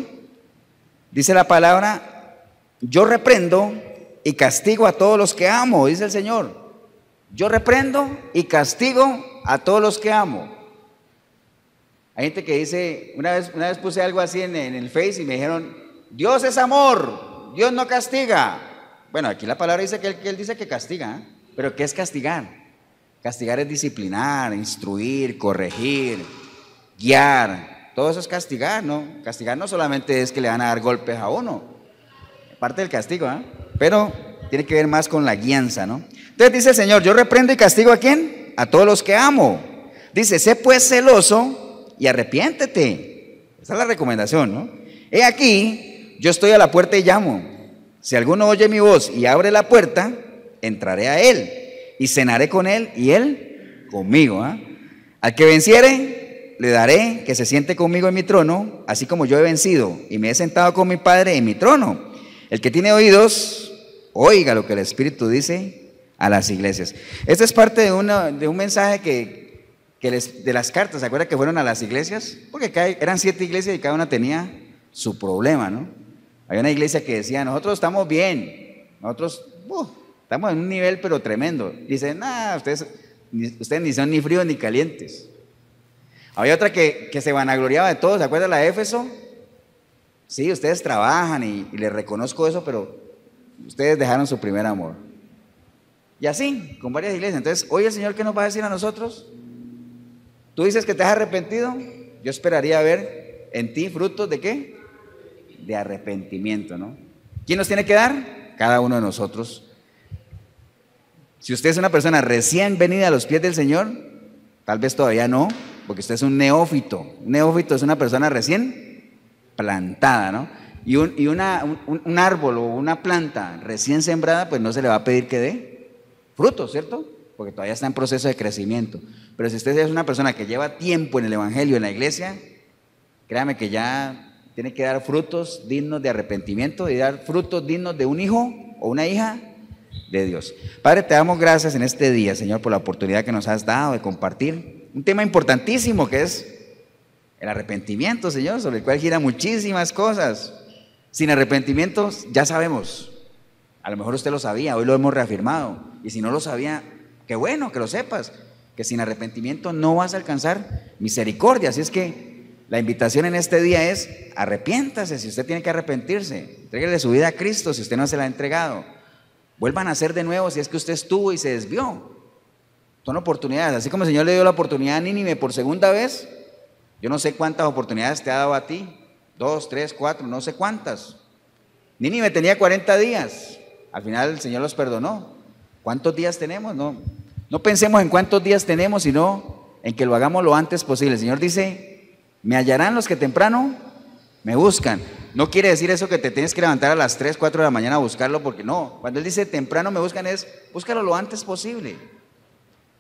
Dice la palabra: yo reprendo y castigo a todos los que amo, dice el Señor. Yo reprendo y castigo a todos los que amo. Hay gente que dice, una vez puse algo así en el Face y me dijeron, Dios es amor, Dios no castiga. Bueno, aquí la palabra dice que él dice que castiga, ¿eh? Pero ¿qué es castigar? Castigar es disciplinar, instruir, corregir, guiar. Todo eso es castigar, ¿no? Castigar no solamente es que le van a dar golpes a uno, parte del castigo, ¿eh? Pero tiene que ver más con la guianza, ¿no? Entonces dice el Señor, yo reprendo y castigo ¿a quién? A todos los que amo. Dice, sé pues celoso y arrepiéntete. Esa es la recomendación, ¿no? He aquí, yo estoy a la puerta y llamo. Si alguno oye mi voz y abre la puerta, entraré a él y cenaré con él y él conmigo, ¿eh? Al que venciere, le daré que se siente conmigo en mi trono, así como yo he vencido y me he sentado con mi Padre en mi trono. El que tiene oídos, oiga lo que el Espíritu dice a las iglesias. Esto es parte de un mensaje de las cartas. ¿Se acuerdan que fueron a las iglesias? Porque eran 7 iglesias y cada una tenía su problema, ¿no? Había una iglesia que decía, nosotros estamos bien, nosotros estamos en un nivel pero tremendo. Dicen, ustedes ni son ni fríos ni calientes. Había otra que se vanagloriaba de todo. ¿Se acuerdan la de Éfeso? Sí, ustedes trabajan y les reconozco eso, pero ustedes dejaron su primer amor. Y así, con varias iglesias. Entonces, hoy el Señor, ¿qué nos va a decir a nosotros? Tú dices que te has arrepentido, yo esperaría ver en ti frutos de ¿qué? De arrepentimiento, ¿no? ¿Quién nos tiene que dar? Cada uno de nosotros. Si usted es una persona recién venida a los pies del Señor, tal vez todavía no, porque usted es un neófito. Un neófito es una persona recién plantada, ¿no? Y un árbol o una planta recién sembrada, pues no se le va a pedir que dé frutos, ¿cierto? Porque todavía está en proceso de crecimiento. Pero si usted es una persona que lleva tiempo en el evangelio, en la iglesia, créame que ya tiene que dar frutos dignos de arrepentimiento y dar frutos dignos de un hijo o una hija de Dios. Padre, te damos gracias en este día, Señor, por la oportunidad que nos has dado de compartir un tema importantísimo que es el arrepentimiento, Señor, sobre el cual gira muchísimas cosas. Sin arrepentimiento, ya sabemos, a lo mejor usted lo sabía, hoy lo hemos reafirmado, y si no lo sabía, qué bueno que lo sepas, que sin arrepentimiento no vas a alcanzar misericordia. Así es que la invitación en este día es, arrepiéntase si usted tiene que arrepentirse, entréguele su vida a Cristo si usted no se la ha entregado, vuelvan a hacer de nuevo si es que usted estuvo y se desvió. Son oportunidades, así como el Señor le dio la oportunidad a Nínive por segunda vez. Yo no sé cuántas oportunidades te ha dado a ti, 2, 3, 4, no sé cuántas. Nínive tenía 40 días, al final el Señor los perdonó. ¿Cuántos días tenemos? No pensemos en cuántos días tenemos, sino en que lo hagamos lo antes posible. El Señor dice, me hallarán los que temprano me buscan. No quiere decir eso que te tienes que levantar a las 3, 4 de la mañana a buscarlo, porque no. Cuando Él dice temprano me buscan es, búscalo lo antes posible.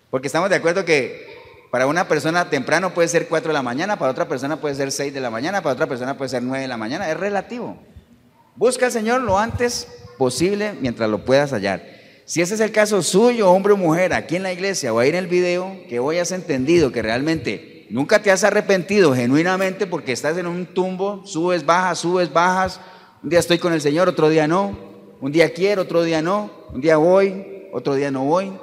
Porque estamos de acuerdo que para una persona temprano puede ser 4 de la mañana, para otra persona puede ser 6 de la mañana, para otra persona puede ser 9 de la mañana, es relativo. Busca al Señor lo antes posible mientras lo puedas hallar. Si ese es el caso suyo, hombre o mujer, aquí en la iglesia o ahí en el video, que hoy has entendido que realmente nunca te has arrepentido genuinamente porque estás en un tumbo, subes, bajas, un día estoy con el Señor, otro día no, un día quiero, otro día no, un día voy, otro día no voy.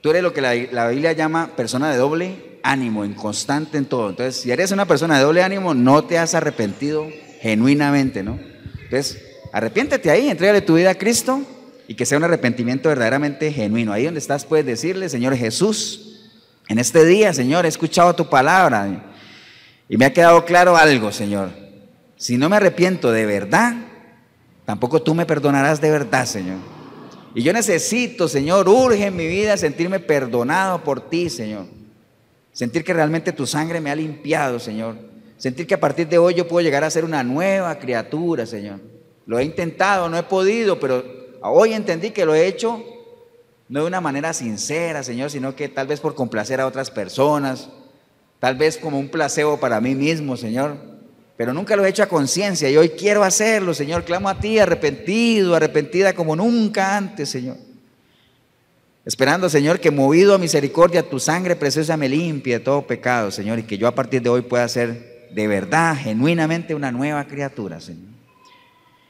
Tú eres lo que la Biblia llama persona de doble ánimo, inconstante en todo. Entonces, si eres una persona de doble ánimo, no te has arrepentido genuinamente, ¿no? Entonces, arrepiéntete ahí, entrégale tu vida a Cristo y que sea un arrepentimiento verdaderamente genuino. Ahí donde estás puedes decirle, Señor Jesús, en este día, Señor, he escuchado tu palabra y me ha quedado claro algo, Señor. Si no me arrepiento de verdad, tampoco tú me perdonarás de verdad, Señor. Y yo necesito, Señor, urge en mi vida sentirme perdonado por ti, Señor. Sentir que realmente tu sangre me ha limpiado, Señor. Sentir que a partir de hoy yo puedo llegar a ser una nueva criatura, Señor. Lo he intentado, no he podido, pero hoy entendí que lo he hecho no de una manera sincera, Señor, sino que tal vez por complacer a otras personas, tal vez como un placebo para mí mismo, Señor. Pero nunca lo he hecho a conciencia y hoy quiero hacerlo, Señor. Clamo a ti arrepentido, arrepentida como nunca antes, Señor. Esperando, Señor, que movido a misericordia tu sangre preciosa me limpie de todo pecado, Señor, y que yo a partir de hoy pueda ser de verdad, genuinamente una nueva criatura, Señor.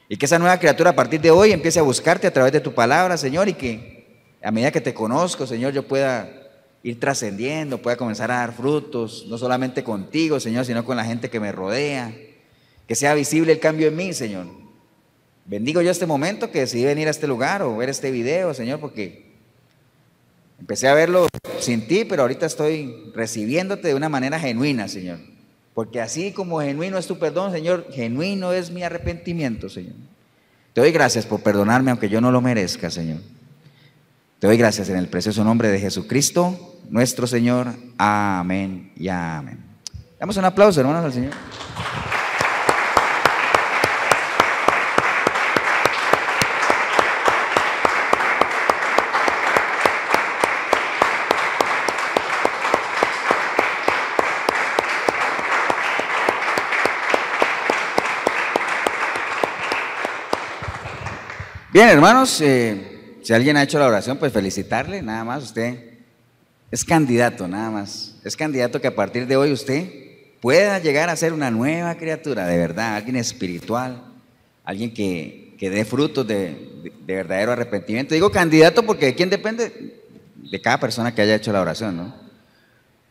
Y que esa nueva criatura a partir de hoy empiece a buscarte a través de tu palabra, Señor, y que a medida que te conozco, Señor, yo pueda ir trascendiendo, pueda comenzar a dar frutos, no solamente contigo, Señor, sino con la gente que me rodea, que sea visible el cambio en mí, Señor. Bendigo yo este momento que decidí venir a este lugar o ver este video, Señor, porque empecé a verlo sin ti, pero ahorita estoy recibiéndote de una manera genuina, Señor. Porque así como genuino es tu perdón, Señor, genuino es mi arrepentimiento, Señor. Te doy gracias por perdonarme aunque yo no lo merezca, Señor. Te doy gracias en el precioso nombre de Jesucristo, nuestro Señor. Amén y amén. Damos un aplauso, hermanos, al Señor. Bien, hermanos, si alguien ha hecho la oración, pues felicitarle, nada más. Usted es candidato, nada más. Es candidato que a partir de hoy usted pueda llegar a ser una nueva criatura, de verdad, alguien espiritual, alguien que dé frutos de verdadero arrepentimiento. Digo candidato porque de quién depende, de cada persona que haya hecho la oración, ¿no?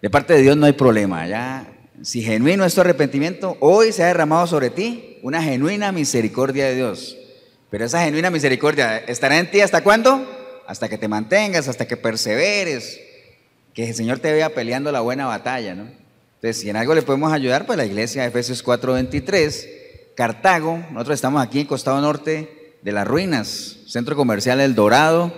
De parte de Dios no hay problema. Ya, si genuino es tu arrepentimiento, hoy se ha derramado sobre ti una genuina misericordia de Dios. Pero esa genuina misericordia estará en ti ¿hasta cuándo? Hasta que te mantengas, hasta que perseveres, que el Señor te vea peleando la buena batalla, ¿no? Entonces, si en algo le podemos ayudar, pues la iglesia de Efesios 4:23, Cartago, nosotros estamos aquí en Costado Norte de las Ruinas, Centro Comercial El Dorado,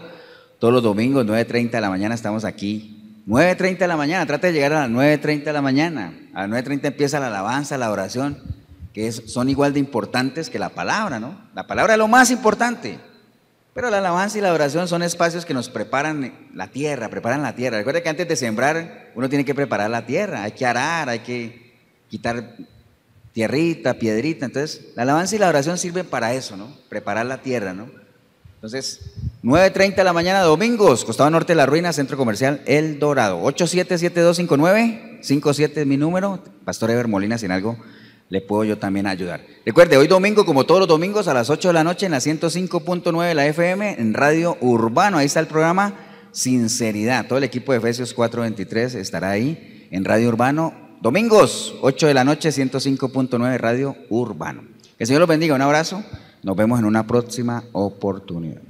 todos los domingos, 9:30 de la mañana estamos aquí. 9:30 de la mañana, trata de llegar a las 9:30 de la mañana. A las 9:30 empieza la alabanza, la oración, que son igual de importantes que la palabra, ¿no? La palabra es lo más importante, pero la alabanza y la oración son espacios que nos preparan la tierra, Recuerda que antes de sembrar uno tiene que preparar la tierra, hay que arar, hay que quitar tierrita, piedrita. Entonces la alabanza y la oración sirven para eso, ¿no? Preparar la tierra, ¿no? Entonces 9:30 de la mañana, domingos, Costado Norte de la Ruina, Centro Comercial El Dorado. 87725957 es mi número. Pastor Ever Molina, sin algo le puedo yo también ayudar. Recuerde, hoy domingo, como todos los domingos, a las 8 de la noche en la 105.9 de la FM, en Radio Urbano, ahí está el programa Sinceridad. Todo el equipo de Efesios 4:23 estará ahí en Radio Urbano, domingos, 8 de la noche, 105.9 Radio Urbano. Que el Señor los bendiga, un abrazo, nos vemos en una próxima oportunidad.